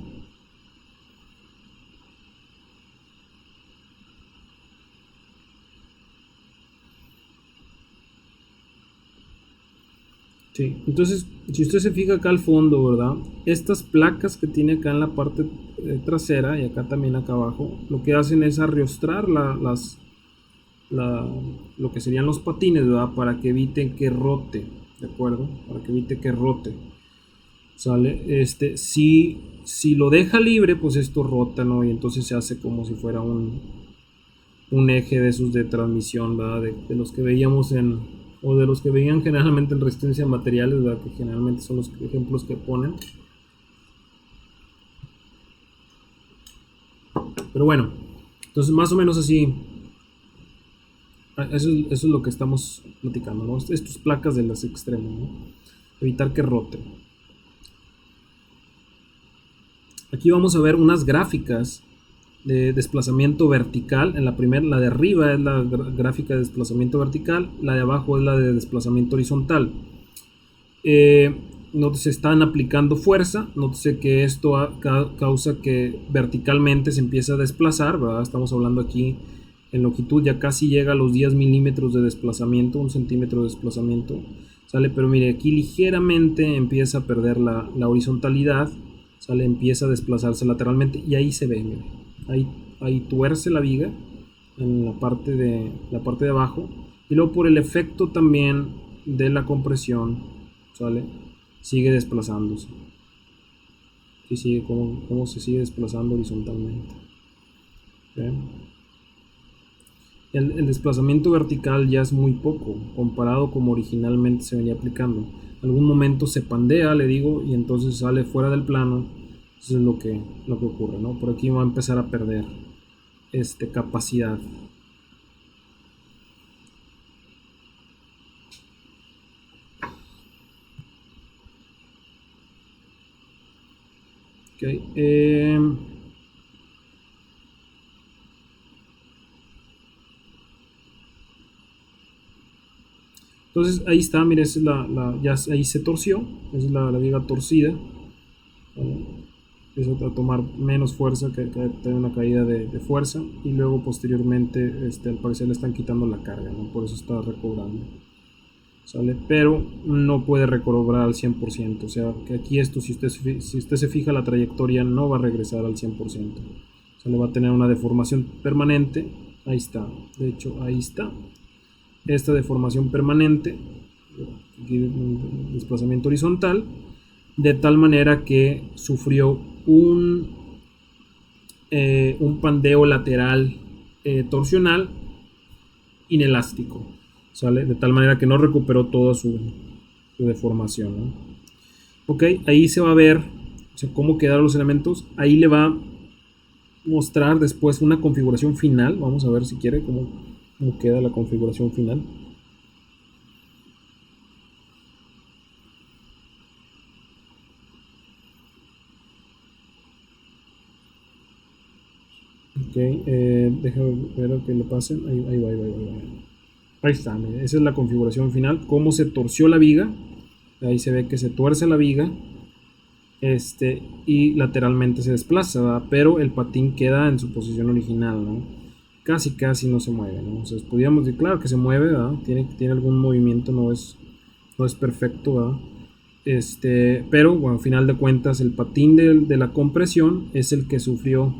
Sí, entonces, si usted se fija acá al fondo, ¿verdad? Estas placas que tiene acá en la parte trasera y acá también acá abajo, lo que hacen es arrostrar la- lo que serían los patines, ¿verdad? Para que eviten que rote, ¿de acuerdo? Para que evite que rote, ¿sale? Si lo deja libre, pues esto rota, ¿no? Y entonces se hace como si fuera un eje de esos de transmisión, ¿verdad? De los que veíamos o de los que veían generalmente en resistencia a materiales, ¿verdad? Que generalmente son los ejemplos que ponen. Pero bueno, entonces más o menos así, eso es lo que estamos platicando, ¿no? Estas placas de las extremos, ¿no? Evitar que roten. Aquí vamos a ver unas gráficas de desplazamiento vertical. En la primera, la de arriba es la gráfica de desplazamiento vertical, la de abajo es la de desplazamiento horizontal. Nótese, están aplicando fuerza, nótese que esto causa que verticalmente se empiece a desplazar, ¿verdad? Estamos hablando aquí en longitud, ya casi llega a los 10 milímetros de desplazamiento, un centímetro de desplazamiento, ¿sale? Pero mire, aquí ligeramente empieza a perder la horizontalidad, ¿sale? Empieza a desplazarse lateralmente y ahí se ve, mire, ahí tuerce la viga en la parte de abajo y luego por el efecto también de la compresión, ¿sale? Sigue desplazándose. Y sigue como se sigue desplazando horizontalmente. ¿Okay? El desplazamiento vertical ya es muy poco comparado como originalmente se venía aplicando. En algún momento se pandea, le digo, y entonces sale fuera del plano. Eso es lo que ocurre, ¿no? Por aquí va a empezar a perder capacidad. Okay. Entonces ahí está, mire, esa es ya ahí se torció, esa es la viga torcida. ¿Vale? Empieza a tomar menos fuerza, que tener una caída de fuerza y luego posteriormente al parecer le están quitando la carga, ¿no? Por eso está recobrando, ¿sale? Pero no puede recobrar al 100%, o sea que aquí esto, si usted se fija, la trayectoria no va a regresar al 100%, se le va a tener una deformación permanente. Ahí está, de hecho ahí está esta deformación permanente, desplazamiento horizontal, de tal manera que sufrió un pandeo lateral torsional inelástico, ¿sale? De tal manera que no recuperó toda su deformación, ¿no? Ok, ahí se va a ver, o sea, cómo quedaron los elementos. Ahí le va a mostrar después una configuración final. Vamos a ver si quiere cómo queda la configuración final. Ok, déjame ver lo que le pasen. Ahí va, ahí va, ahí va. Ahí está, mire, esa es la configuración final. Cómo se torció la viga. Ahí se ve que se tuerce la viga. Y lateralmente se desplaza, ¿verdad? Pero el patín queda en su posición original, ¿no? Casi no se mueve, ¿no? O sea, podríamos decir, claro que se mueve, ¿verdad? Tiene algún movimiento, no es perfecto, ¿verdad? Pero bueno, al final de cuentas, el patín de la compresión es el que sufrió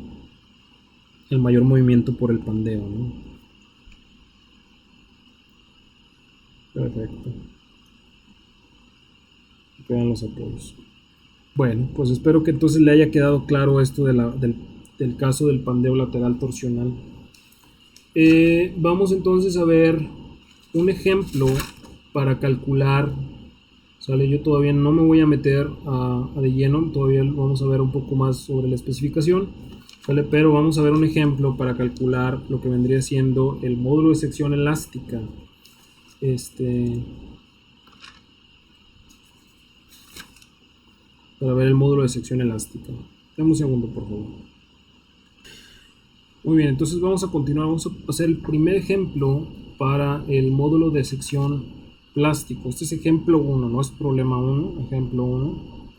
el mayor movimiento por el pandeo, ¿no? Perfecto. Quedan los apoyos. Bueno, pues espero que entonces le haya quedado claro esto del caso del pandeo lateral torsional. Vamos entonces a ver un ejemplo para calcular, ¿sale? Yo todavía no me voy a meter a de lleno, todavía vamos a ver un poco más sobre la especificación, ¿sale? Pero vamos a ver un ejemplo para calcular lo que vendría siendo el módulo de sección elástica. Para ver el módulo de sección elástica. Dame un segundo, por favor. Muy bien, entonces vamos a continuar, vamos a hacer el primer ejemplo para el módulo de sección plástico. Este es ejemplo 1, no es problema 1, ejemplo 1.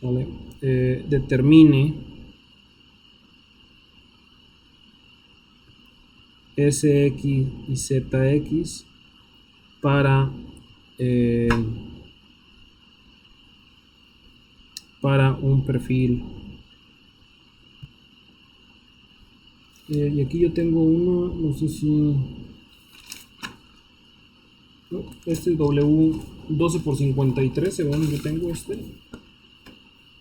¿Sale? Determine SX y ZX eh, para un perfil. Y aquí yo tengo uno, no sé si... No, este W12x53, según yo tengo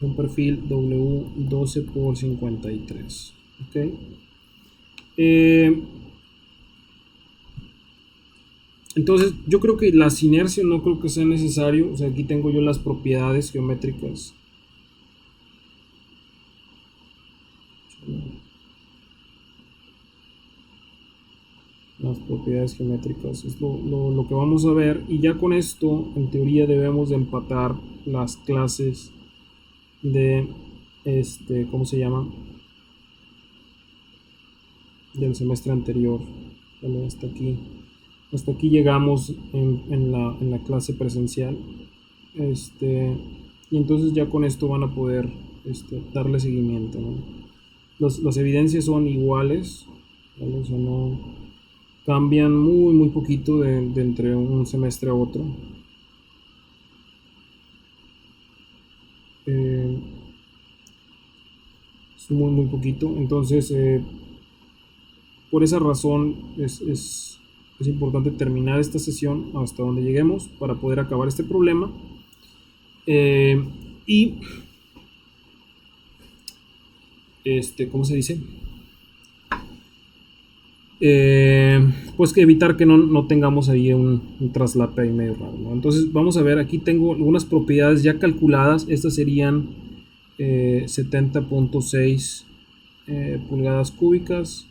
un perfil W12x53. Ok. Entonces, yo creo que las inercias no creo que sea necesario. O sea, aquí tengo yo las propiedades geométricas. Las propiedades geométricas es lo que vamos a ver. Y ya con esto, en teoría, debemos de empatar las clases de ¿cómo se llama? Del semestre anterior. Vale, hasta aquí llegamos en la clase presencial. Y entonces ya con esto van a poder darle seguimiento, ¿no? Las evidencias son iguales, ¿vale? O sea, no cambian muy poquito de entre un semestre a otro. Eh, es muy poquito. Entonces, por esa razón es importante terminar esta sesión hasta donde lleguemos para poder acabar este problema. Y ¿cómo se dice? Pues que evitar que no tengamos ahí un traslape ahí medio raro, ¿no? Entonces vamos a ver, aquí tengo algunas propiedades ya calculadas. Estas serían 70.6 pulgadas cúbicas.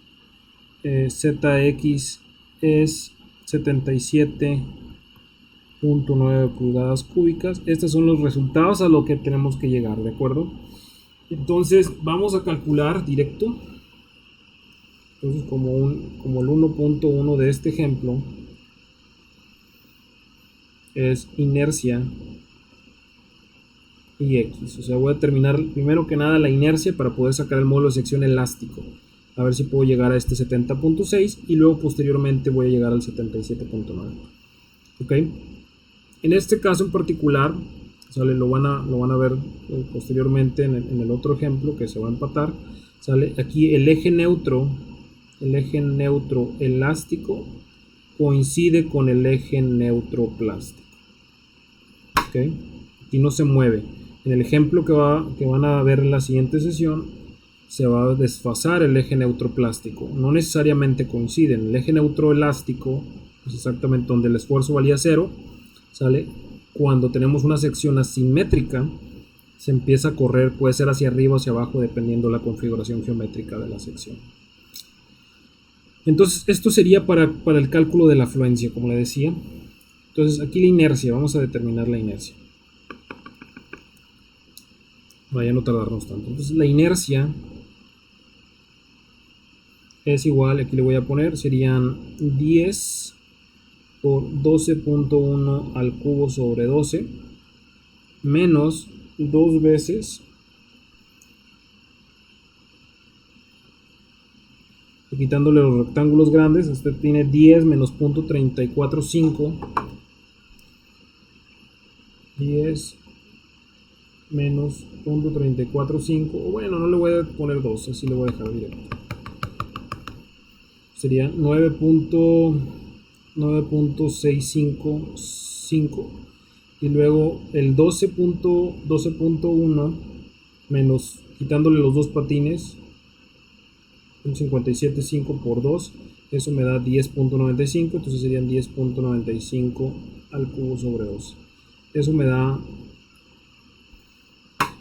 ZX es 77.9 pulgadas cúbicas. Estos son los resultados a lo que tenemos que llegar, ¿de acuerdo? Entonces vamos a calcular directo. Entonces como el 1.1 de este ejemplo es inercia y X. O sea, voy a determinar primero que nada la inercia para poder sacar el módulo de sección elástico. A ver si puedo llegar a este 70.6 y luego posteriormente voy a llegar al 77.9. ¿Ok? En este caso en particular, ¿sale? Lo van a ver posteriormente en el otro ejemplo que se va a empatar. ¿Sale? Aquí el eje neutro elástico coincide con el eje neutro plástico. ¿Ok? Aquí no se mueve. En el ejemplo que van a ver en la siguiente sesión, se va a desfasar el eje neutro plástico. No necesariamente coinciden. El eje neutro elástico es exactamente donde el esfuerzo valía 0. ¿Sale? Cuando tenemos una sección asimétrica, se empieza a correr, puede ser hacia arriba o hacia abajo, dependiendo de la configuración geométrica de la sección. Entonces, esto sería para el cálculo de la afluencia, como le decía. Entonces, aquí la inercia, vamos a determinar la inercia. Vaya a no tardarnos tanto. Entonces, la inercia es igual, aquí le voy a poner, serían 10 por 12.1 al cubo sobre 12 menos 2 veces, quitándole los rectángulos grandes, usted tiene 10 menos 0.345, 10 menos 0.345, o bueno, no le voy a poner 2, así le voy a dejar directo. Sería 9.655 y luego el 12.1 menos, quitándole los dos patines, 57.5 por 2, eso me da 10.95, entonces serían 10.95 al cubo sobre 2. Eso me da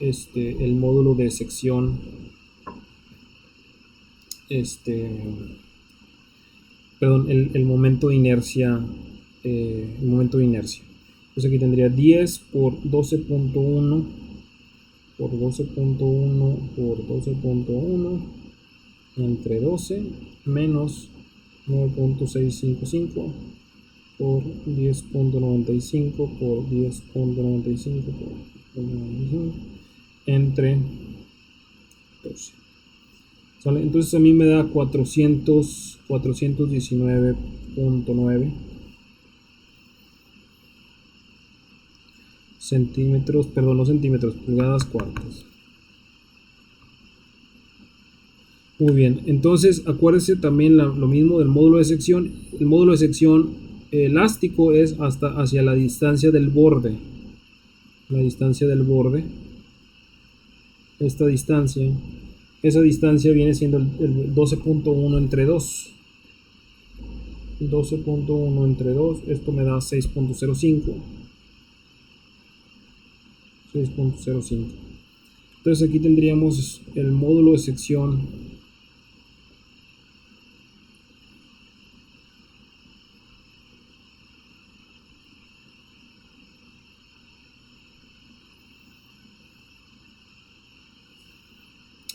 el módulo de sección, perdón, el momento de inercia, Entonces aquí tendría 10 por 12.1 por 12.1 por 12.1 entre 12 menos 9.655 por 10.95 por 10.95 por 10.95 entre 12. ¿Sale? Entonces a mí me da 400, 419.9 centímetros, perdón, no centímetros, pulgadas cuartas. Muy bien, entonces acuérdense también lo mismo del módulo de sección. El módulo de sección elástico es hasta hacia la distancia del borde. La distancia del borde. Esta distancia. Esa distancia viene siendo el 12.1 entre 2. 12.1 entre 2. Esto me da 6.05. 6.05. Entonces aquí tendríamos el módulo de sección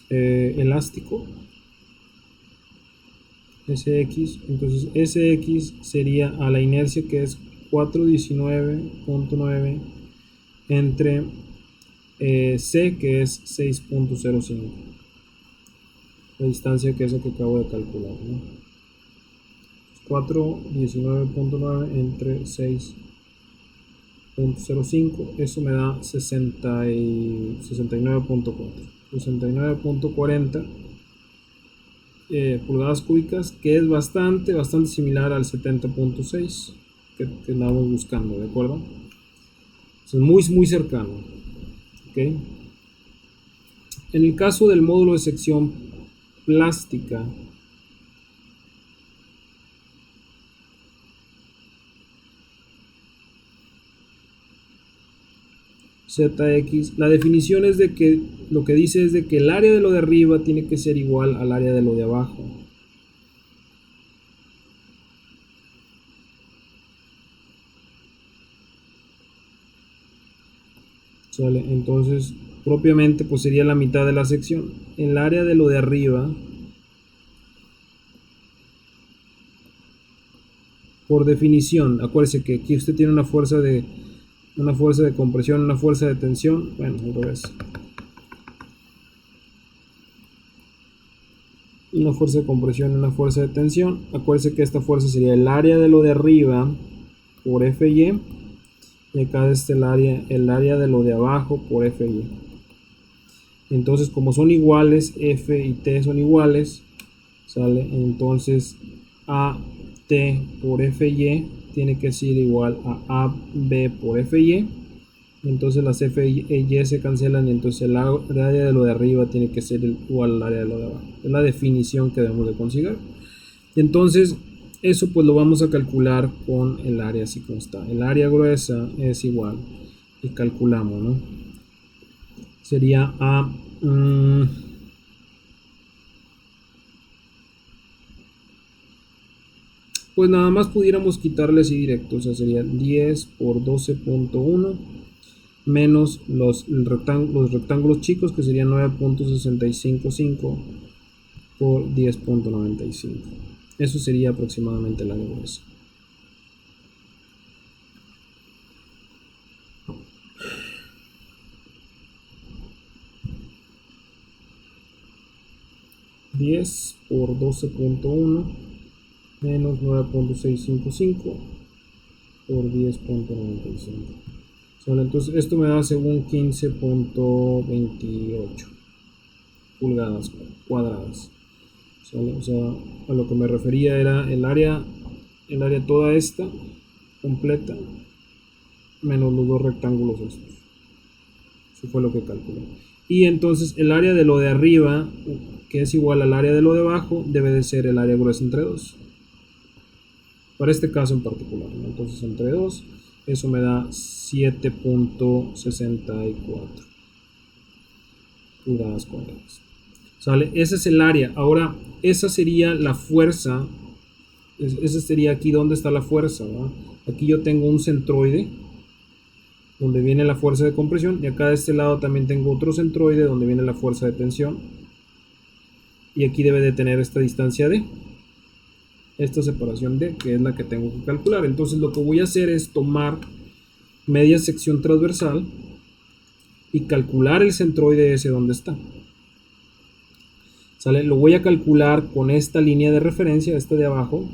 elástico Sx. Entonces Sx sería a la inercia, que es 419.9 entre C, que es 6.05, la distancia que es la que acabo de calcular, ¿no? 419.9 entre 6.05, eso me da 69.40 pulgadas cúbicas, que es bastante similar al 70.6 que andamos buscando, ¿de acuerdo? Es muy cercano, ¿ok? En el caso del módulo de sección plástica, ZX, la definición es de que lo que dice es de que el área de lo de arriba tiene que ser igual al área de lo de abajo. ¿Sale? Entonces, propiamente, pues sería la mitad de la sección. El área de lo de arriba, por definición, acuérdese que aquí usted tiene una fuerza de compresión, una fuerza de tensión. Bueno, al revés. Una fuerza de compresión, una fuerza de tensión. Acuérdese que esta fuerza sería el área de lo de arriba por FY. Y acá está el área de lo de abajo por FY. Entonces, como son iguales, F y T son iguales, ¿sale? Entonces, AT por FY tiene que ser igual a AB por FY. Entonces las F y Y se cancelan, y entonces el área de lo de arriba tiene que ser igual al área de lo de abajo. Es la definición que debemos de conseguir. Entonces, eso pues lo vamos a calcular con el área así como está. El área gruesa es igual, y calculamos, ¿no? Sería A... pues nada más pudiéramos quitarle así directo, o sea, sería 10 por 12.1 menos los rectángulos chicos, que serían 9.655 por 10.95. Eso sería aproximadamente la gruesa. $10 por 12.1 menos 9.655 por 10.95. Entonces esto me da según 15.28 pulgadas cuadradas. O sea, a lo que me refería era el área toda esta completa menos los dos rectángulos estos. Eso fue lo que calculé. Y entonces el área de lo de arriba, que es igual al área de lo de abajo, debe de ser el área gruesa entre 2. Para este caso en particular, ¿no? Entonces entre 2, eso me da 7.64 pulgadas cuadradas. ¿Sale? Ese es el área. Ahora, esa sería la fuerza. Ese sería aquí donde está la fuerza, ¿verdad? Aquí yo tengo un centroide donde viene la fuerza de compresión, y acá de este lado también tengo otro centroide donde viene la fuerza de tensión, y aquí debe de tener esta distancia D, esta separación D, que es la que tengo que calcular. Entonces lo que voy a hacer es tomar media sección transversal y calcular el centroide ese donde está. ¿Sale? Lo voy a calcular con esta línea de referencia, esta de abajo,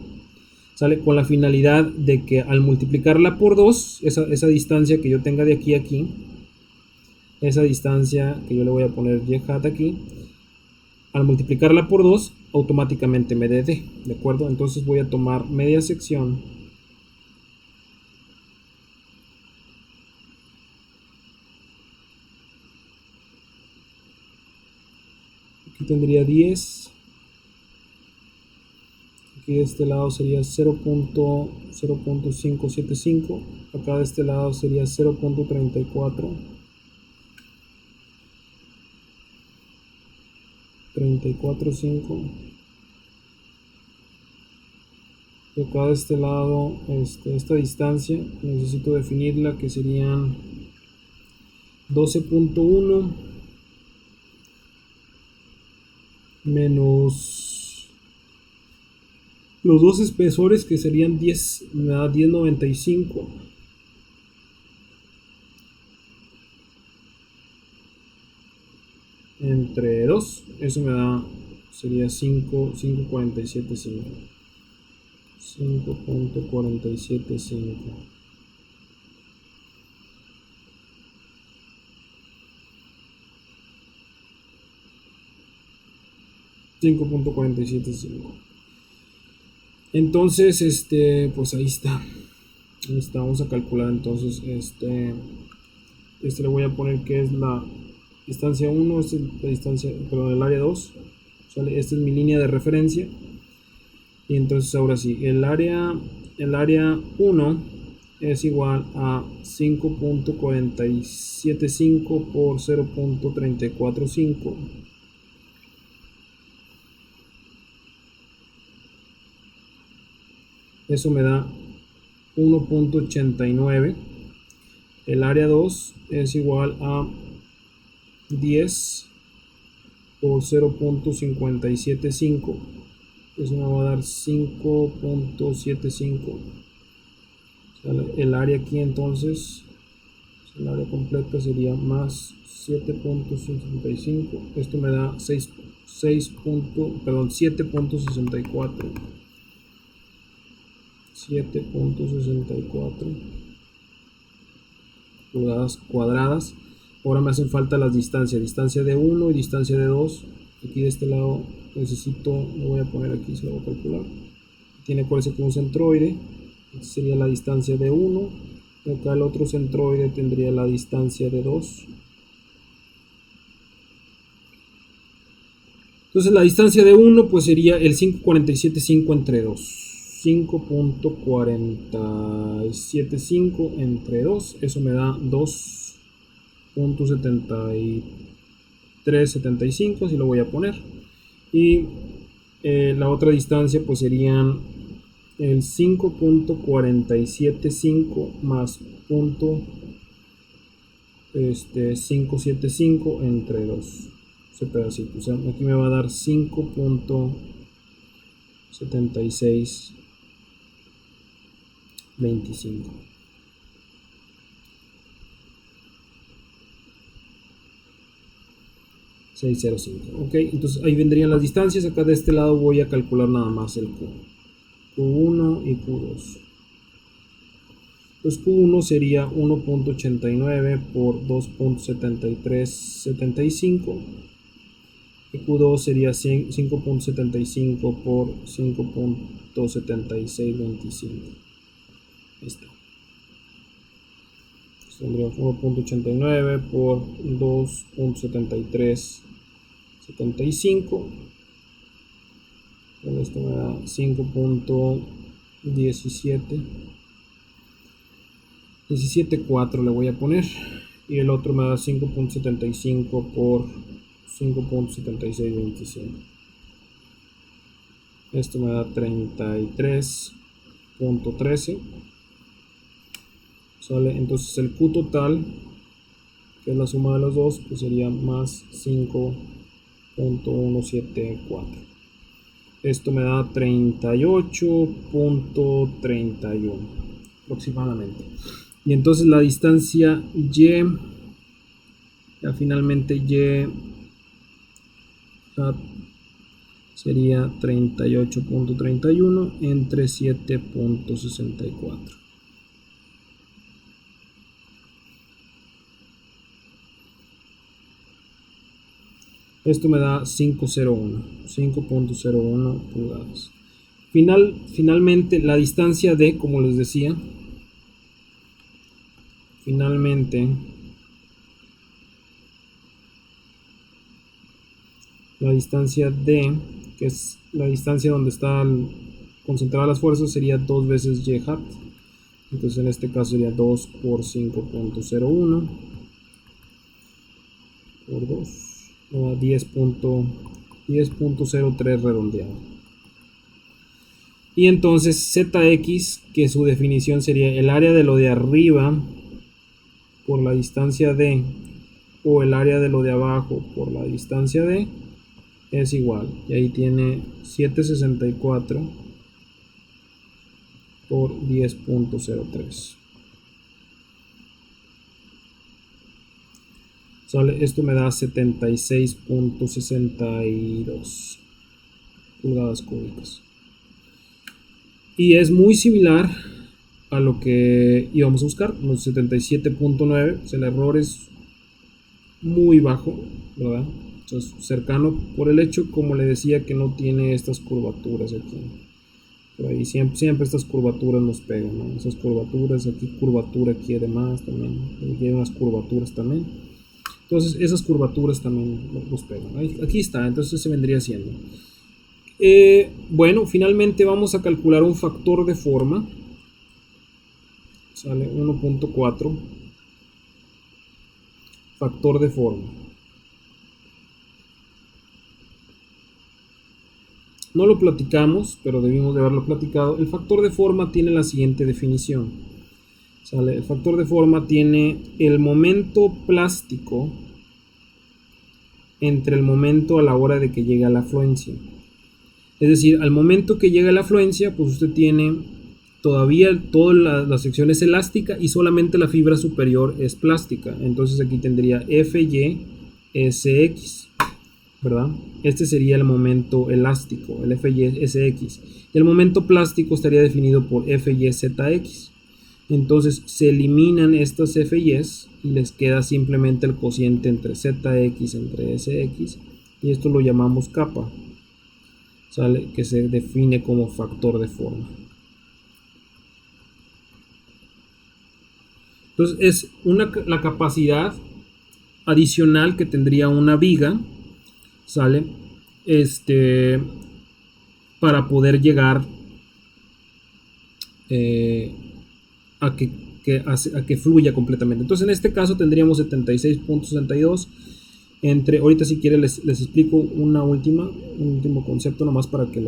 ¿sale? Con la finalidad de que al multiplicarla por 2, esa distancia que yo tenga de aquí a aquí, esa distancia que yo le voy a poner y hat aquí, al multiplicarla por 2, automáticamente me dé d, ¿de acuerdo? Entonces voy a tomar media sección. Aquí tendría 10. Aquí de este lado sería 0.575. Acá de este lado sería 0.34. 34.5. Y acá de este lado, esta distancia necesito definirla, que serían 12.1 menos los dos espesores, que serían 10, me da 10.95 entre 2, eso me da, sería 5.475. 5.475. Entonces, pues ahí está. Vamos a calcular entonces, le voy a poner que es la distancia 1, esta es la distancia, perdón, el área 2, ¿sale? Esta es mi línea de referencia. Y entonces ahora sí, el área 1 es igual a 5.475 por 0.345. Eso me da 1.89. El área 2 es igual a 10 por 0.575. Eso me va a dar 5.75. El área aquí entonces, el área completa sería más 7.65. Esto me da 7.64. 7.64 pulgadas cuadradas. Ahora me hacen falta las distancias, distancia de 1 y distancia de 2. Aquí de este lado necesito, lo voy a poner aquí, se lo voy a calcular. Tiene por ese que un centroide, esta sería la distancia de 1, y acá el otro centroide tendría la distancia de 2. Entonces la distancia de 1 pues sería el 5.475 entre 2. 5.475 entre 2, eso me da 2.7375, así lo voy a poner. Y la otra distancia pues serían el 5.475 más punto 575 entre 2, ese pedacito, o sea, aquí me va a dar 5.7625. 605. Ok, entonces ahí vendrían las distancias. Acá de este lado voy a calcular nada más el Q1 y Q2. Pues Q1 sería 1.89 por 2.7375 y Q2 sería 5.75 por 5.7625. Ahí está. Tendríamos 1.89 por 2.7375. Esto me da 5.17. 17.4 le voy a poner. Y el otro me da 5.75 por 5.7625. Esto me da 33.13. ¿Sale? Entonces el Q total, que es la suma de los dos, pues sería más 5.174. Esto me da 38.31 aproximadamente. Y entonces la distancia Y, ya finalmente Y sería 38.31 entre 7.64. Esto me da 5.01 pulgadas. Finalmente, la distancia D, como les decía, la distancia D, que es la distancia donde están concentradas las fuerzas, sería 2 veces Y hat. Entonces en este caso sería 2 por 5.01 por 2, 10.03 redondeado. Y entonces ZX, que su definición sería el área de lo de arriba por la distancia D o el área de lo de abajo por la distancia D, es igual. Y ahí tiene 764 por 10.03. Esto me da 76.62 pulgadas cúbicas. Y es muy similar a lo que íbamos a buscar, los 77.9. El error es muy bajo, ¿verdad? Entonces, cercano por el hecho, como le decía, que no tiene estas curvaturas aquí. Por ahí siempre estas curvaturas nos pegan, ¿no? Esas curvaturas, aquí curvatura aquí además también. Aquí hay unas curvaturas también. Entonces esas curvaturas también nos pegan. Aquí está, entonces se vendría siendo. Bueno, finalmente vamos a calcular un factor de forma. Sale 1.4. Factor de forma. No lo platicamos, pero debimos de haberlo platicado. El factor de forma tiene la siguiente definición. El factor de forma tiene el momento plástico entre el momento a la hora de que llega la afluencia. Es decir, al momento que llega la afluencia, pues usted tiene todavía toda la sección es elástica y solamente la fibra superior es plástica. Entonces aquí tendría FYSX, ¿verdad? Este sería el momento elástico, el FYSX. Y el momento plástico estaría definido por FYZX. Entonces se eliminan estas FYs y les queda simplemente el cociente entre ZX entre SX. Y esto lo llamamos capa. Que se define como factor de forma. Entonces es la capacidad adicional que tendría una viga, para poder llegar a que fluya completamente. Entonces en este caso tendríamos 76.62 entre, ahorita si quieren les explico un último concepto nomás para que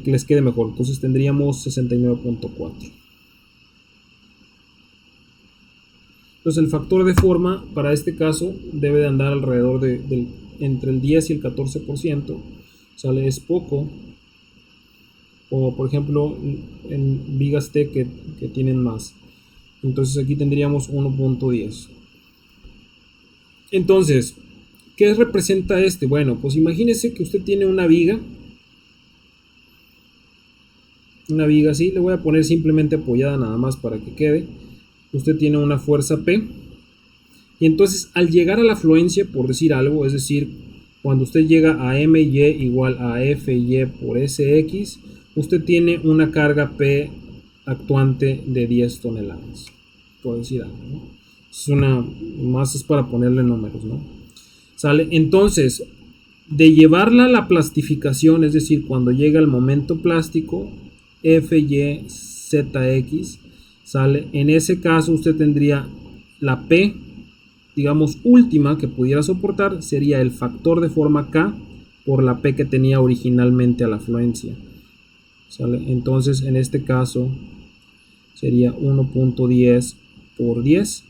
les quede mejor. Entonces tendríamos 69.4. Entonces el factor de forma para este caso debe de andar alrededor entre el 10 y el 14%. Es poco. O por ejemplo en vigas T que tienen más. Entonces aquí tendríamos 1.10. Entonces, ¿qué representa este? Bueno, pues imagínese que usted tiene una viga así, le voy a poner simplemente apoyada nada más para que quede. Usted tiene una fuerza P y entonces al llegar a la afluencia, por decir algo, es decir, cuando usted llega a MY igual a FY por SX, usted tiene una carga P actuante de 10 toneladas, por decir algo, ¿no? Más es para ponerle números, ¿no? Entonces, de llevarla a la plastificación, es decir, cuando llega el momento plástico, FYZX, en ese caso usted tendría la P, digamos, última que pudiera soportar, sería el factor de forma K por la P que tenía originalmente a la afluencia. Entonces, en este caso, sería 1.10 por 10.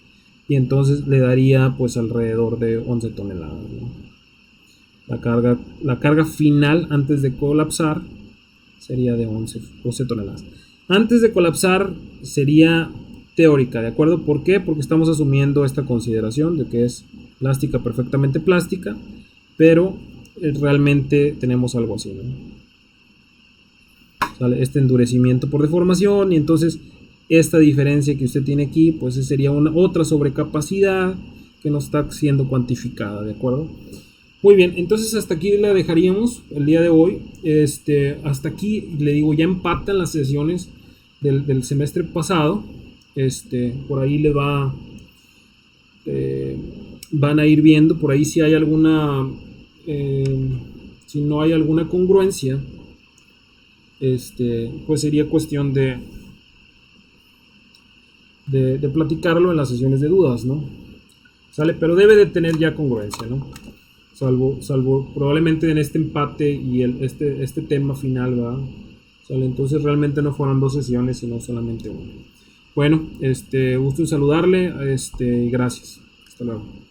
Y entonces le daría pues alrededor de 11 toneladas, ¿no? La carga final antes de colapsar sería de 12 toneladas. Antes de colapsar sería teórica, ¿de acuerdo? ¿Por qué? Porque estamos asumiendo esta consideración de que es plástica, perfectamente plástica, pero realmente tenemos algo así, ¿no? ¿Sale? Este endurecimiento por deformación, y entonces esta diferencia que usted tiene aquí, pues sería otra sobrecapacidad que no está siendo cuantificada, ¿de acuerdo? Muy bien, entonces hasta aquí la dejaríamos el día de hoy. Hasta aquí, le digo, ya empatan las sesiones del semestre pasado. Por ahí le va, van a ir viendo, por ahí si hay alguna, si no hay alguna congruencia, pues sería cuestión de platicarlo en las sesiones de dudas, ¿no? ¿Sale? Pero debe de tener ya congruencia, ¿no? Salvo probablemente en este empate y este tema final, ¿verdad? ¿Sale? Entonces realmente no fueron 2 sesiones, sino solamente una. Bueno, gusto en saludarle, gracias. Hasta luego.